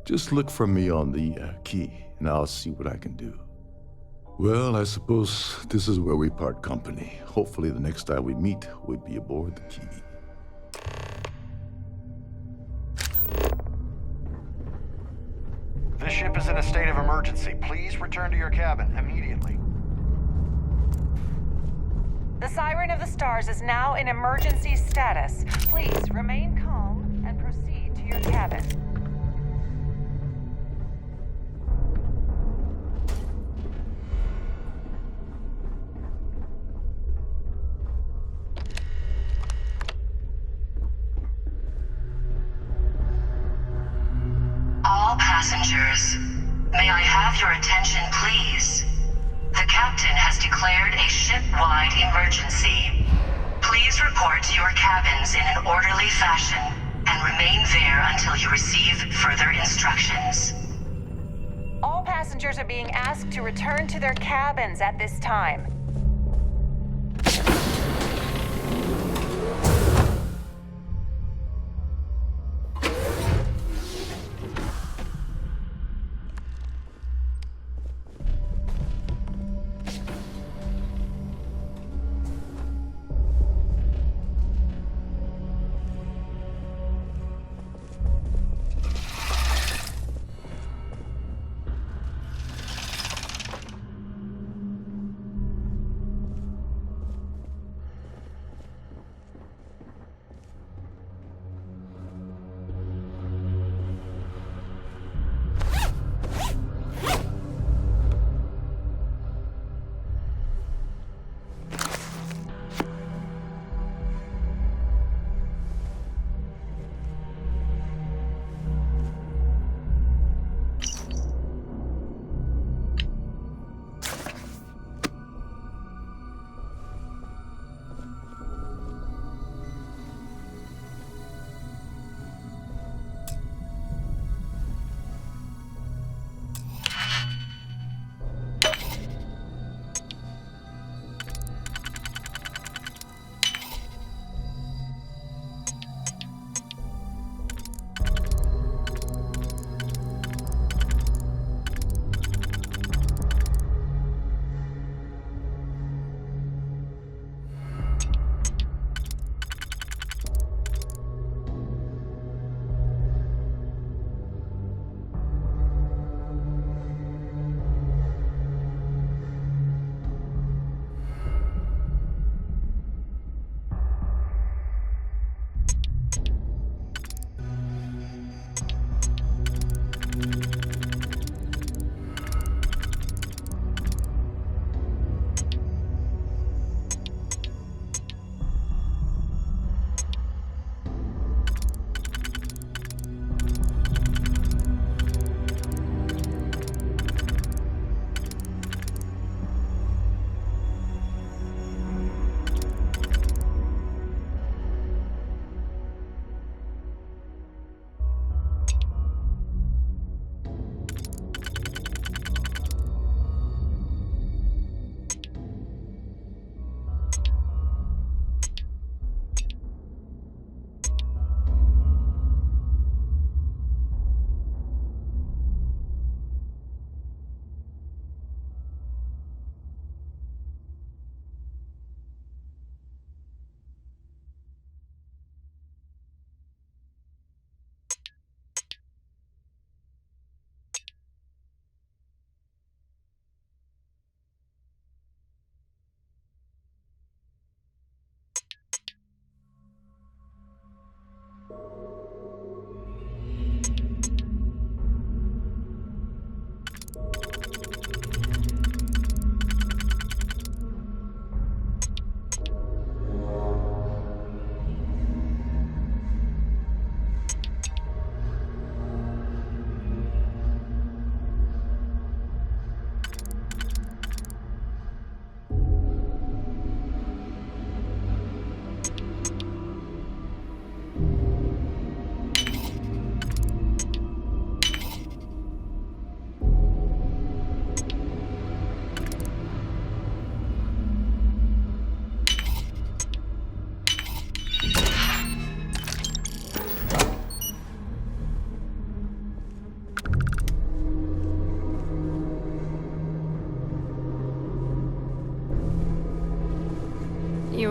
Just look for me on the key, and I'll see what I can do. Well, I suppose this is where we part company. Hopefully the next time we meet, we'll be aboard the key. This ship is in a state of emergency. Please return to your cabin immediately. The Siren of the Stars is now in emergency status. Please remain calm and proceed to your cabin. All passengers, may I have your attention, please? The captain has declared a ship-wide emergency. Please report to your cabins in an orderly fashion and remain there until you receive further instructions. All passengers are being asked to return to their cabins at this time.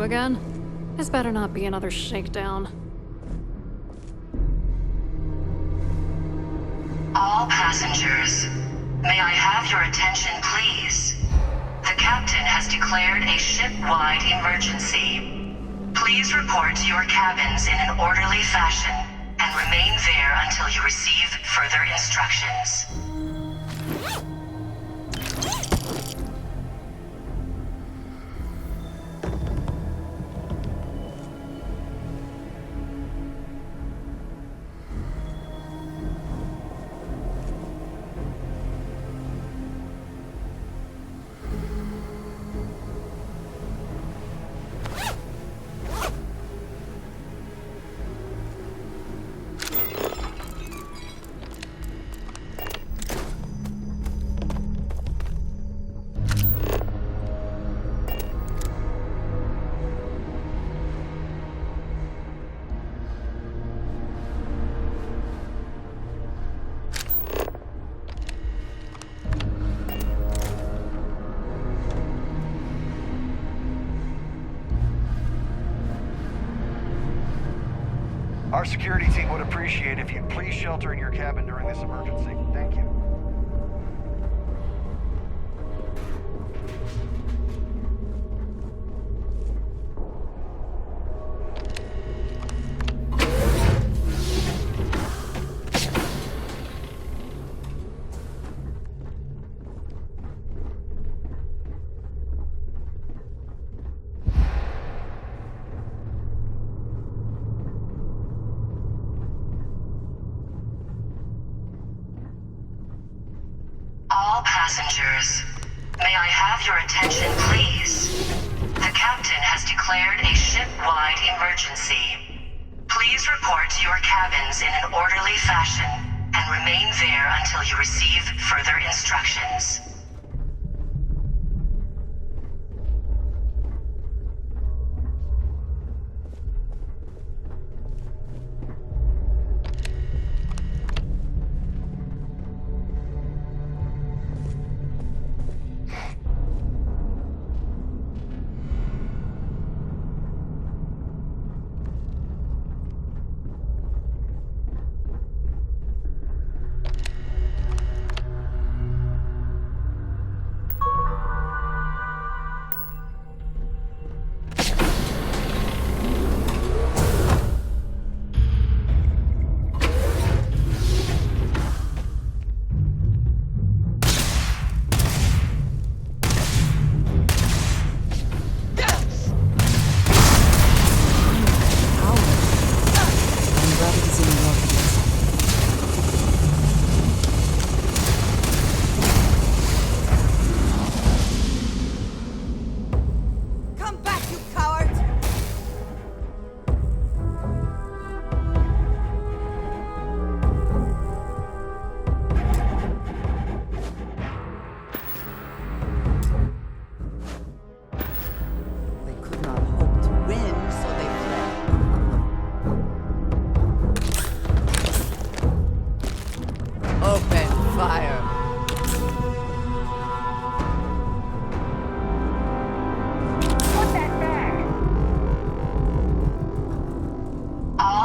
you again? This better not be another shakedown. All passengers, may I have your attention, please? The captain has declared a ship-wide emergency. Please report to your cabins in an orderly fashion and remain there until you receive further instructions. Our security team would appreciate if you'd please shelter in your cabin during this emergency. Thank you. All passengers, may I have your attention, please? The captain has declared a ship-wide emergency. Please report to your cabins in an orderly fashion and remain there until you receive further instructions.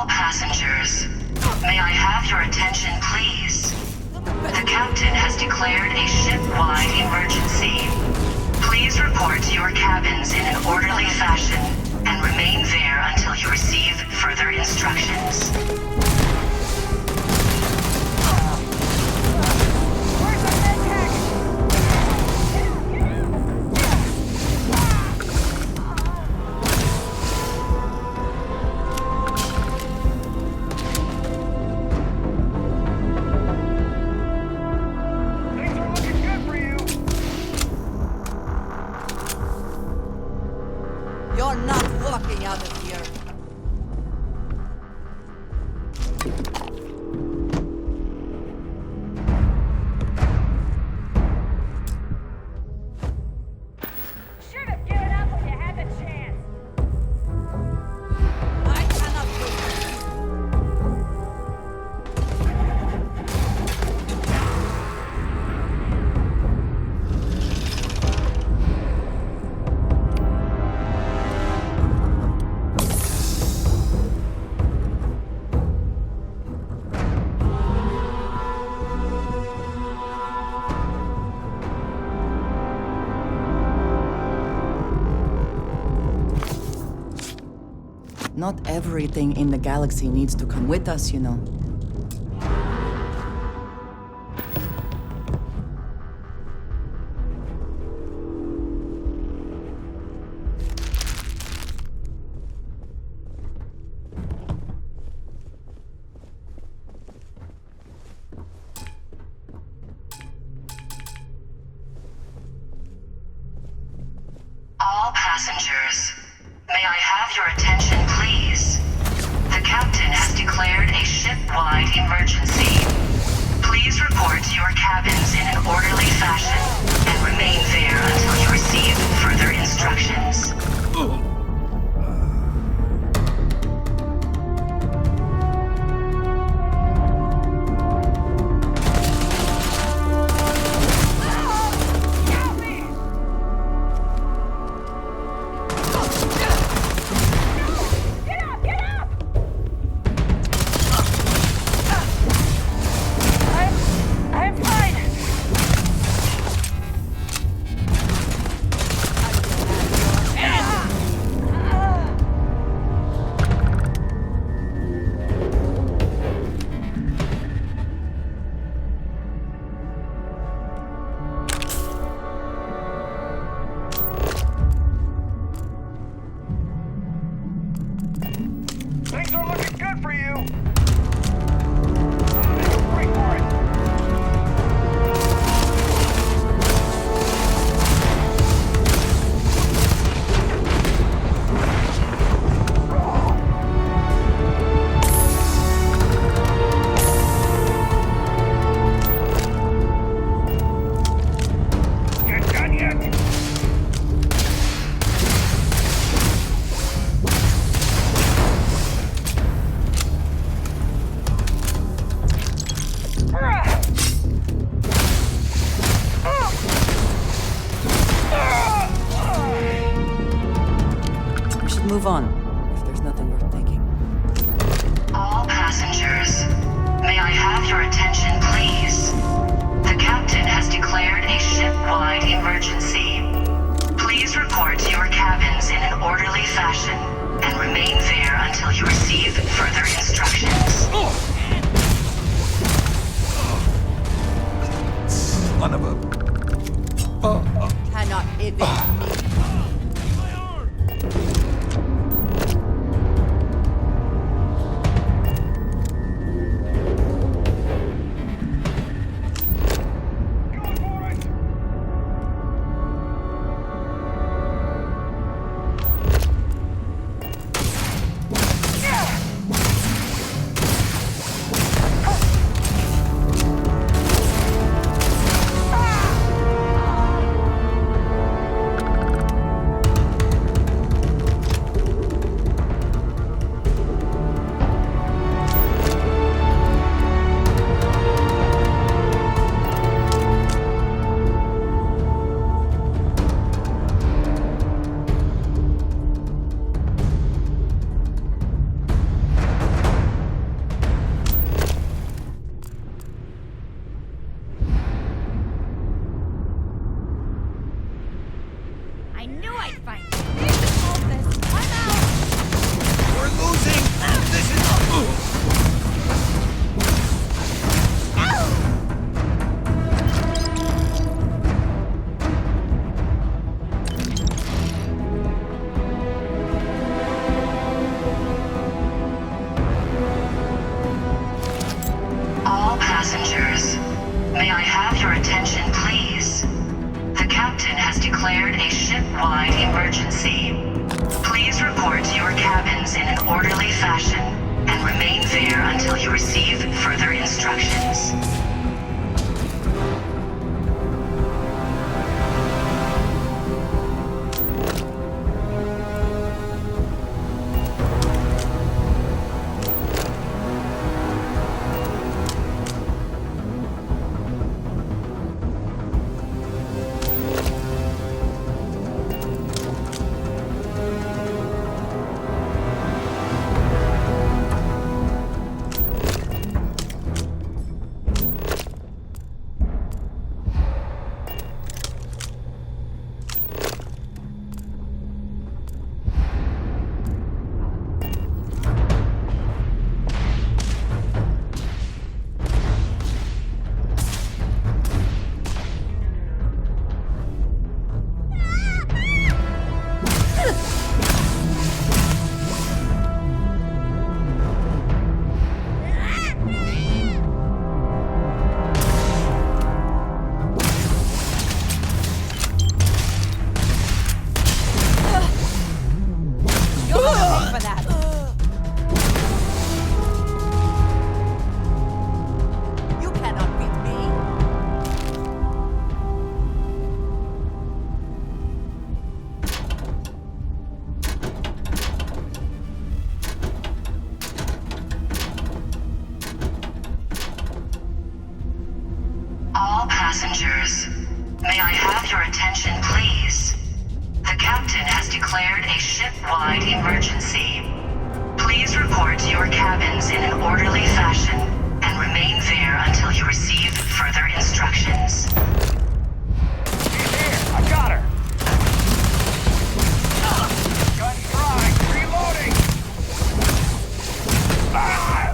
Passengers, may I have your attention, please? The captain has declared a ship-wide emergency. Please report to your cabins in an orderly fashion and remain there until you receive further instructions. You're not walking out of here. Not everything in the galaxy needs to come with us, you know. All passengers, may I have your attention, please? The captain has declared a ship-wide emergency. Please report to your cabins in an orderly fashion and remain there until you receive further instructions. I'm fine. Things are looking good for you. Wait for it. You're done yet? We should move on, if there's nothing worth taking. All passengers, may I have your attention, please? The captain has declared a ship-wide emergency. Please report to your cabins in an orderly fashion and remain there until you receive further instructions. Son of a... Cannot evade me. I knew I'd find you. Need to solve this. I'm out. We're losing! This is... All passengers, may I have your attention, please? The captain has declared a ship-wide emergency. Please report to your cabins in an orderly fashion and remain there until you receive further instructions. have your attention, please? The captain has declared a ship-wide emergency. Please report to your cabins in an orderly fashion and remain there until you receive further instructions. She's here! I got her! Gun dry! Reloading! Ah!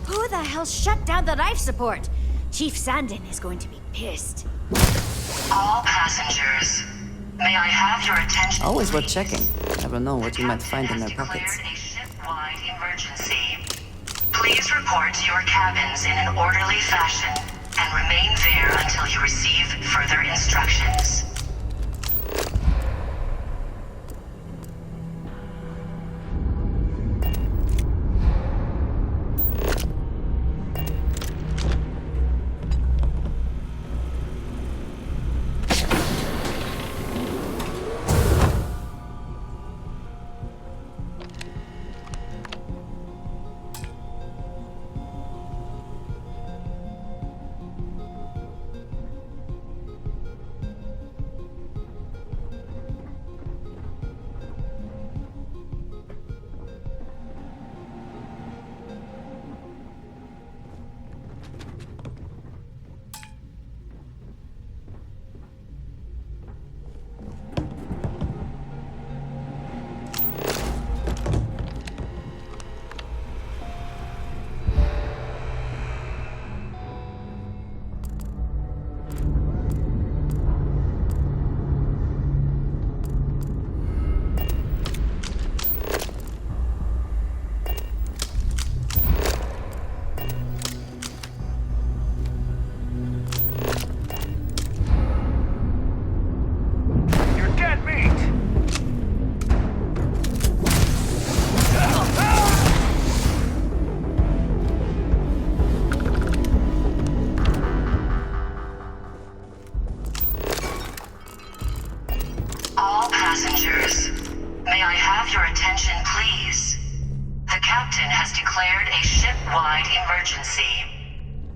Who the hell shut down the life support? Chief Sandin is going to be pissed. All passengers, may I have your attention? Always worth checking. Never know what you might find in their pockets. A ship-wide emergency. Please report to your cabins in an orderly fashion and remain there until you receive further instructions. passengers, may I have your attention, please? The captain has declared a ship-wide emergency.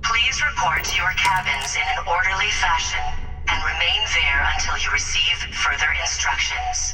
Please report to your cabins in an orderly fashion and remain there until you receive further instructions.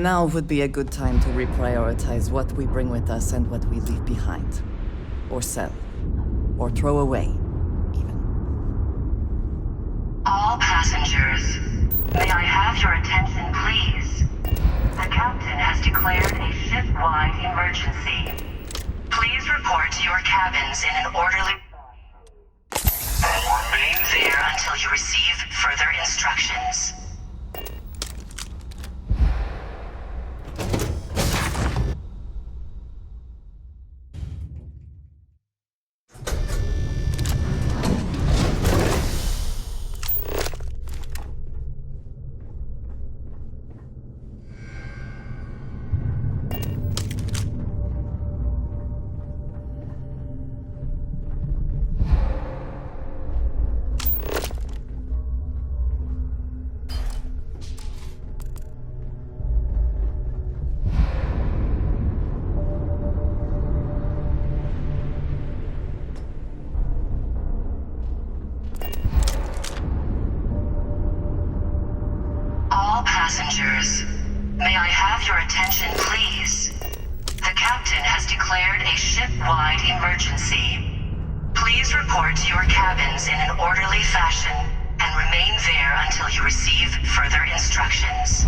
Now would be a good time to reprioritize what we bring with us and what we leave behind. Or sell. Or throw away, even. All passengers, may I have your attention, please? The captain has declared a ship-wide emergency. Please report to your cabins in an orderly... Remain there until you receive further instructions. Passengers, may I have your attention, please? The captain has declared a ship-wide emergency. Please report to your cabins in an orderly fashion and remain there until you receive further instructions.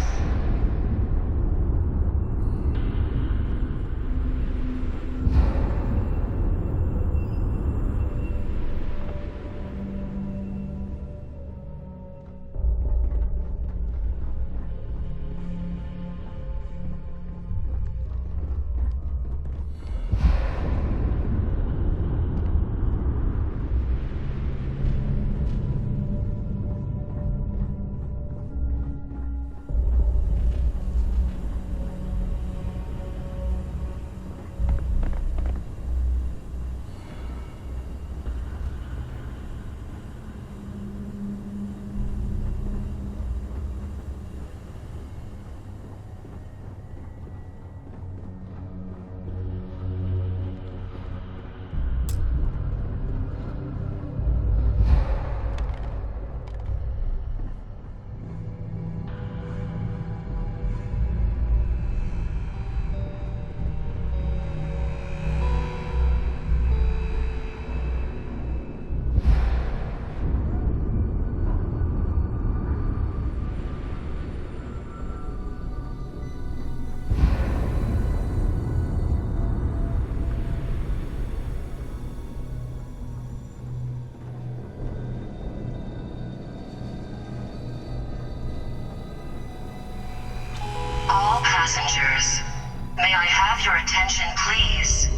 attention, please?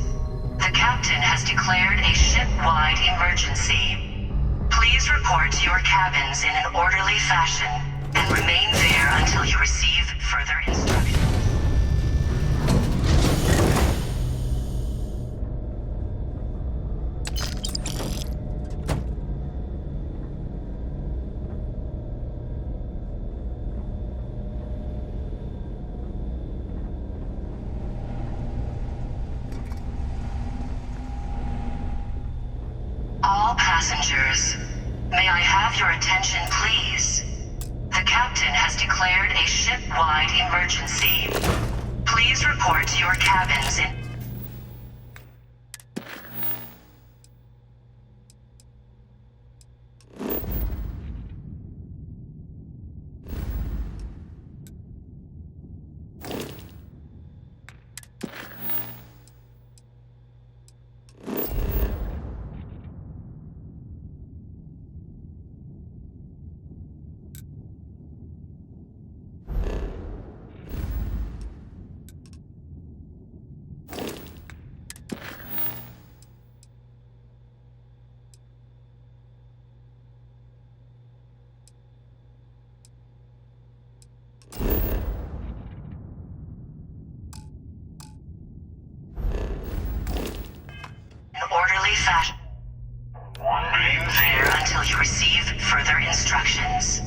The captain has declared a ship-wide emergency. Please report to your cabins in an orderly fashion and remain there until you receive further instructions. All passengers, may I have your attention, please? The captain has declared a ship-wide emergency. Please report to your cabins in... orderly fashion. Remain there until you receive further instructions.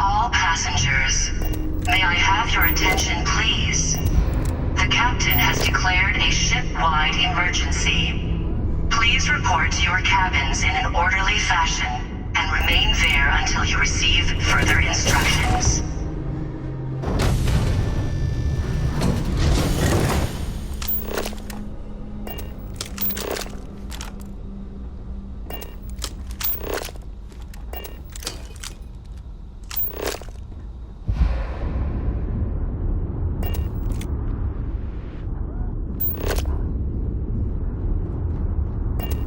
All passengers, may I have your attention, please? The captain has declared a ship-wide emergency. Please report to your cabins in an orderly fashion and remain there until you receive further instructions.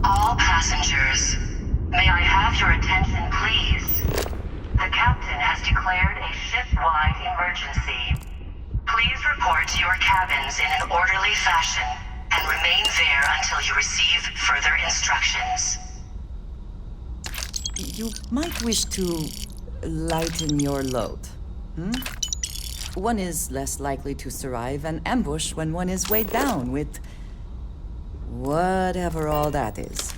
All passengers, may I have your attention, please? The captain has declared a ship-wide emergency. Please report to your cabins in an orderly fashion and remain there until you receive further instructions. You might wish to lighten your load. One is less likely to survive an ambush when one is weighed down with whatever all that is.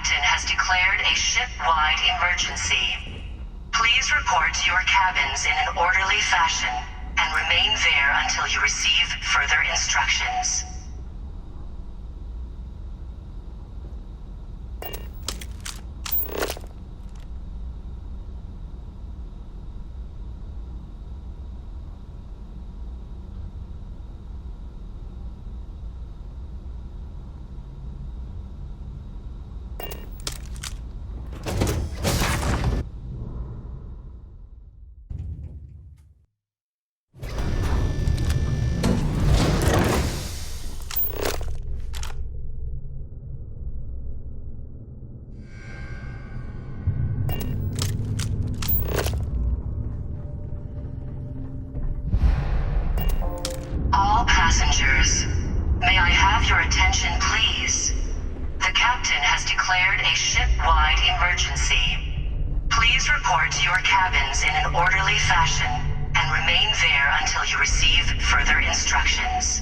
captain has declared a ship-wide emergency. Please report to your cabins in an orderly fashion and remain there until you receive further instructions. All passengers, may I have your attention, please? The captain has declared a ship-wide emergency. Please report to your cabins in an orderly fashion and remain there until you receive further instructions.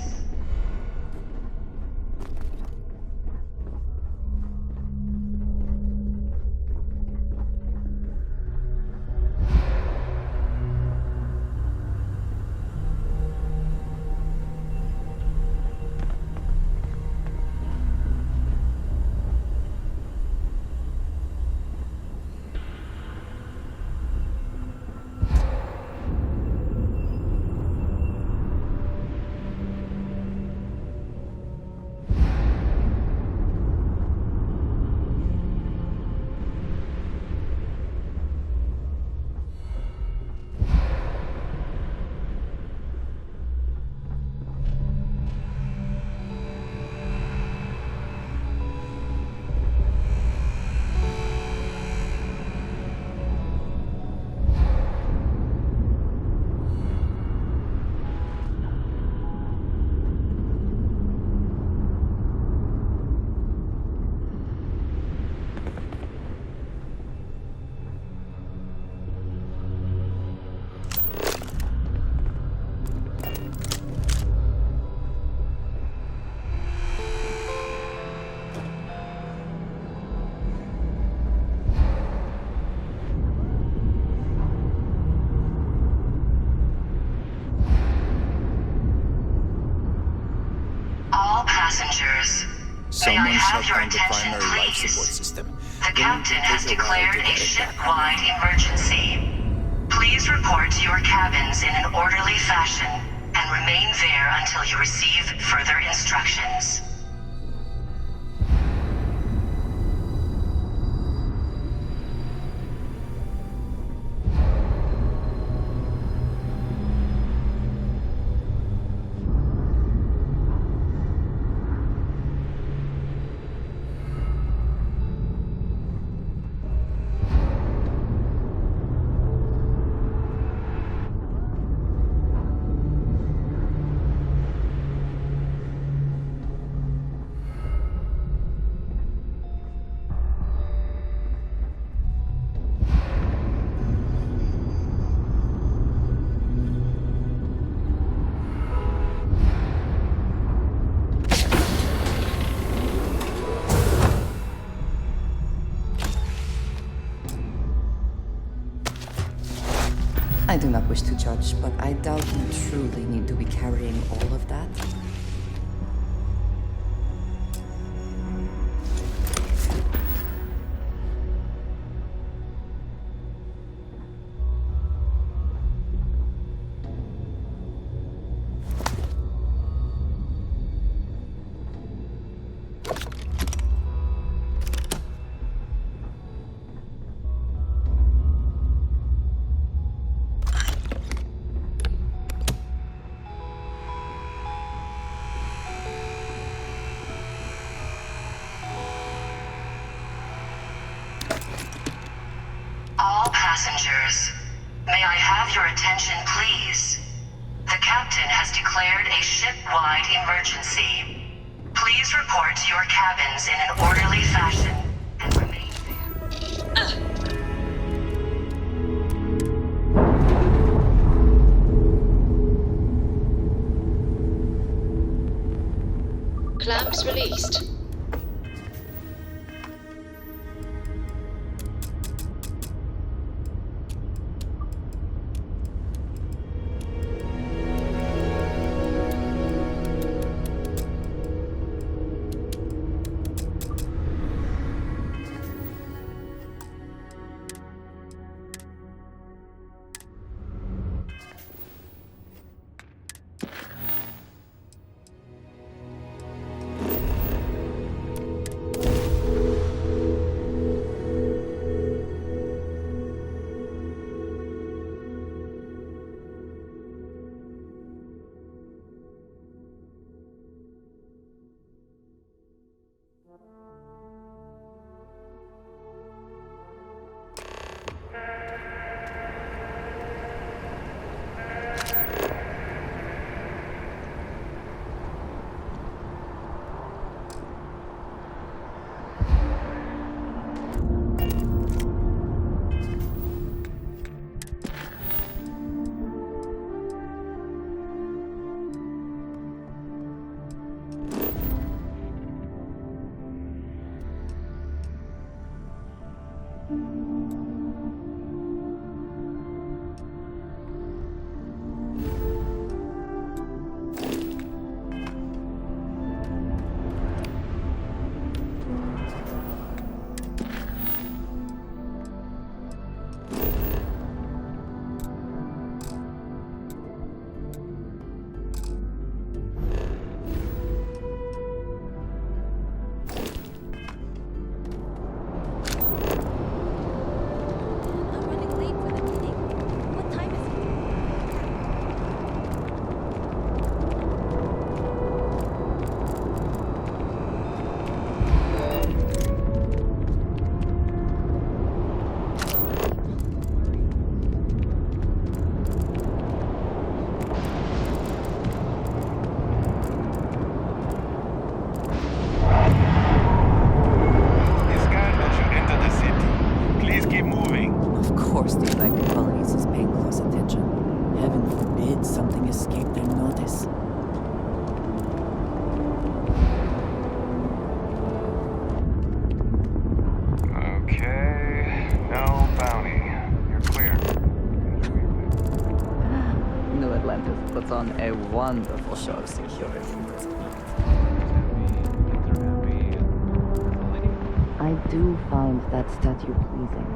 All passengers, may I Someone have shut your down the attention, primary life please? support system. The captain has declared a ship-wide emergency. Please report to your cabins in an orderly fashion and remain there until you receive further instructions. I do not wish to judge, but I doubt you truly need to be carrying all of that. All passengers, may I have your attention, please? The captain has declared a ship-wide emergency. Please report to your cabins in an orderly fashion and remain there. Clamps released. puts on a wonderful show of security. I do find that statue pleasing.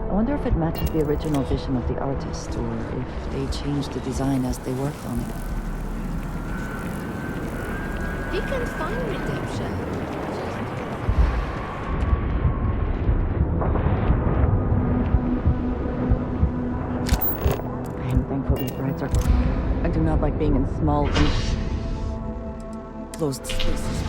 I wonder if it matches the original vision of the artist, or if they changed the design as they worked on it. He can find redemption. I am thankful these rides are quiet. I do not like being in small, closed spaces.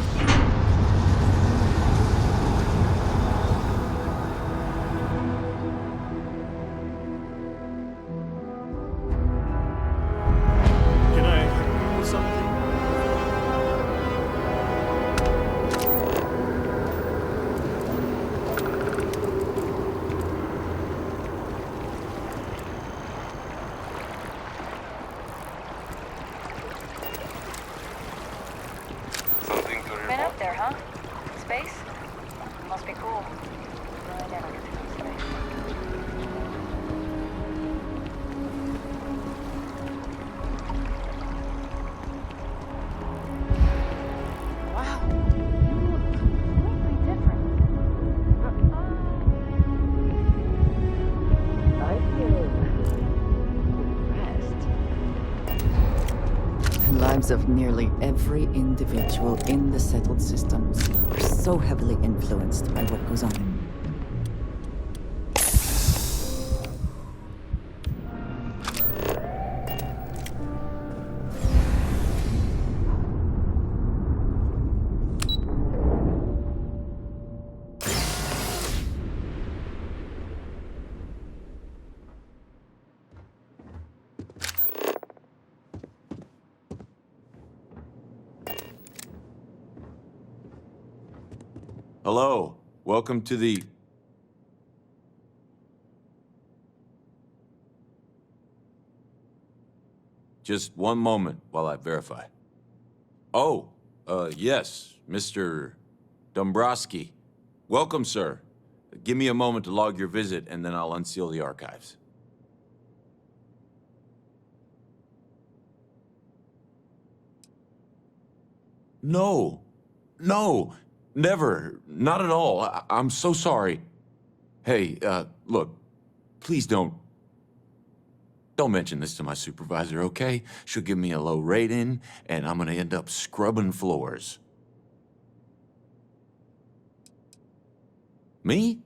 Can I help you with something? Been up there, huh? Space? Must be cool. I never get to go to space. Wow. You look completely different. I feel impressed. The lives of nearly every individual in the settled systems are so heavily influenced by what goes on. Hello, welcome to the... Just one moment while I verify. Oh, yes, Mr. Dombrowski. Welcome, sir. Give me a moment to log your visit, and then I'll unseal the archives. No, never, not at all. I'm so sorry. Hey, look, please don't mention this to my supervisor, okay? She'll give me a low rating, and I'm gonna end up scrubbing floors. Me?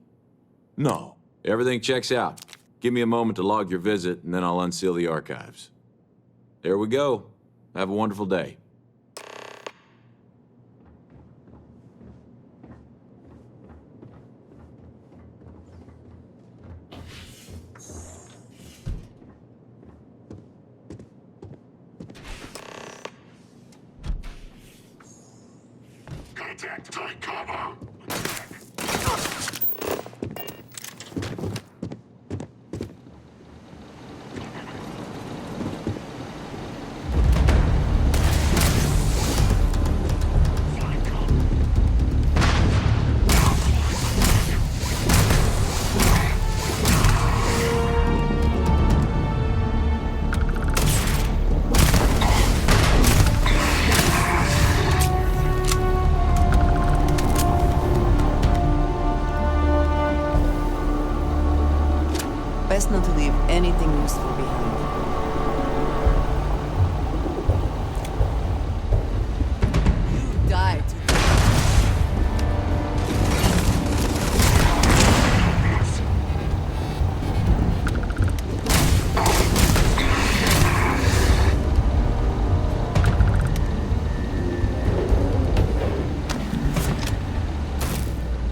No, everything checks out. Give me a moment to log your visit, and then I'll unseal the archives. There we go. Have a wonderful day. Contact, take cover. Best not to leave anything useful behind. You died to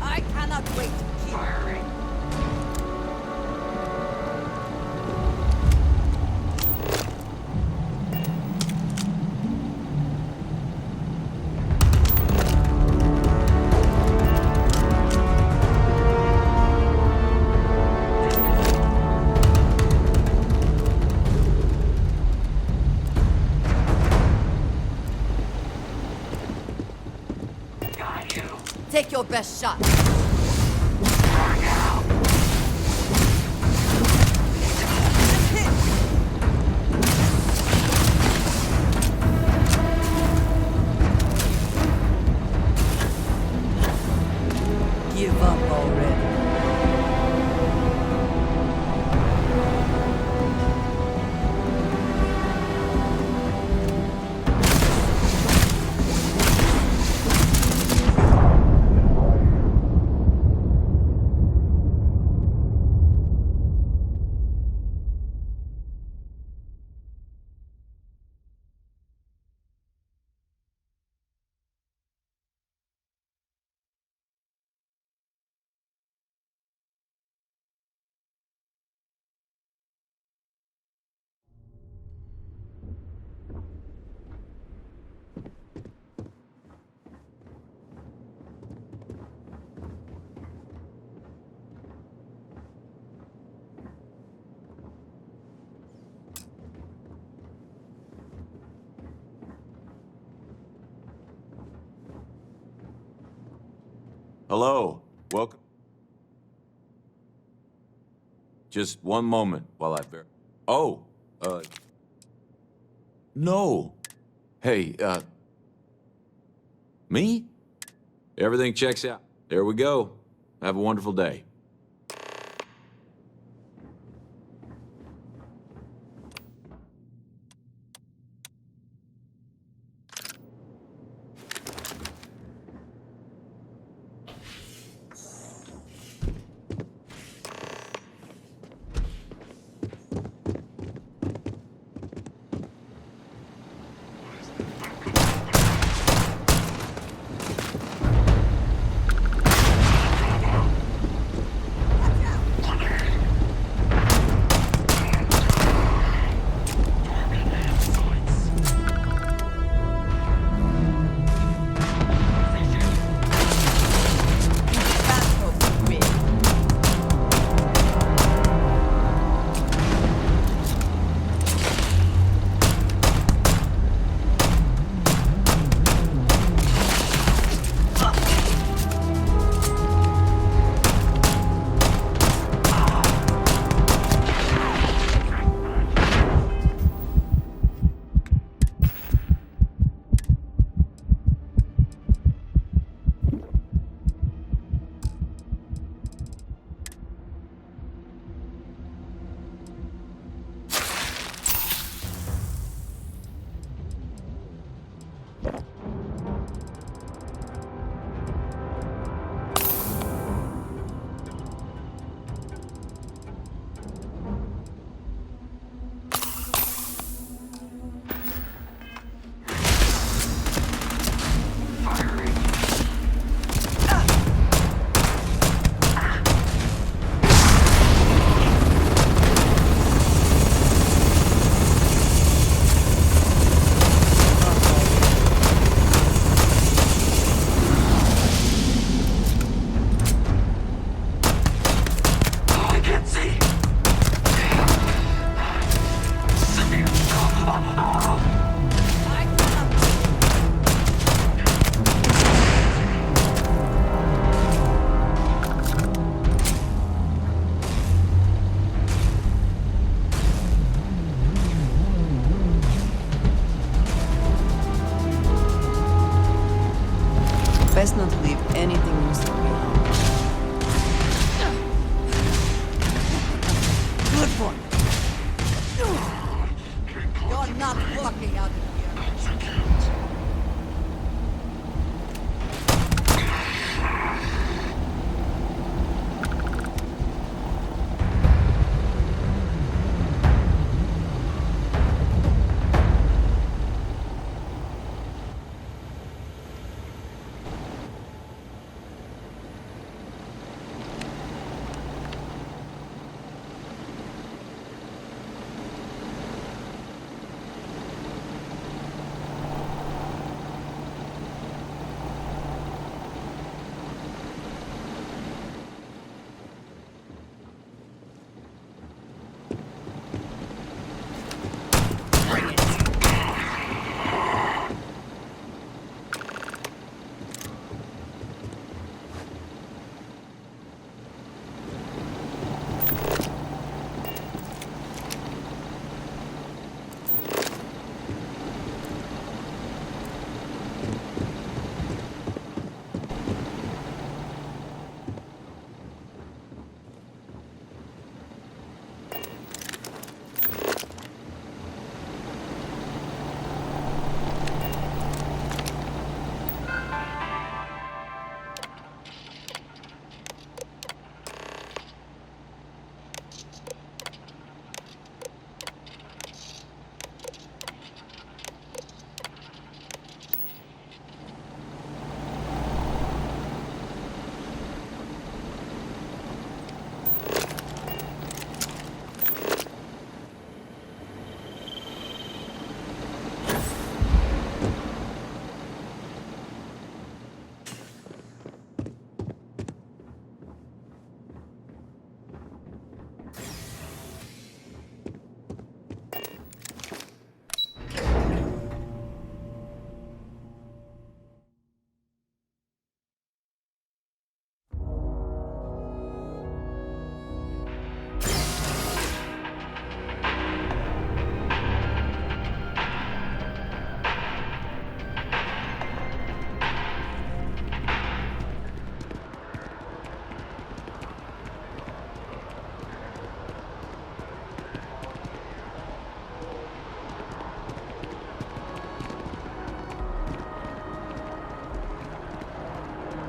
I cannot wait to keep firing. Take your best shot. Give up already. Hello. Welcome. Just one moment while I Oh, no. Hey, me? Everything checks out. There we go. Have a wonderful day.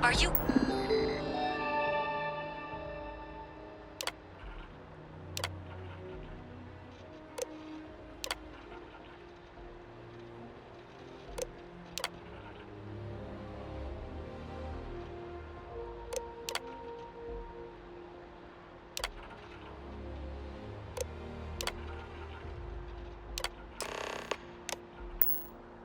Are you...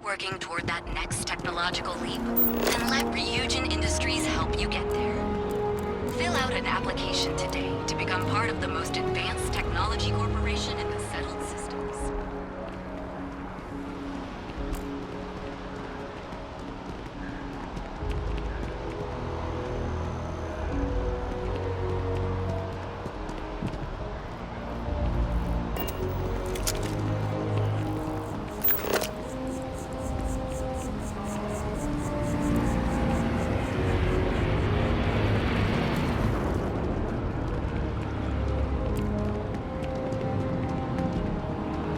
working toward that next technological leap? Then let Ryujin Industries help you get there. Fill out an application today to become part of the most advanced technology corporation in the settled systems.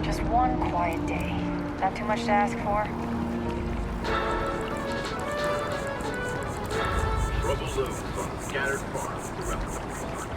Just one quiet day. Not too much to ask for? Trouble loons on scattered farms throughout the farm.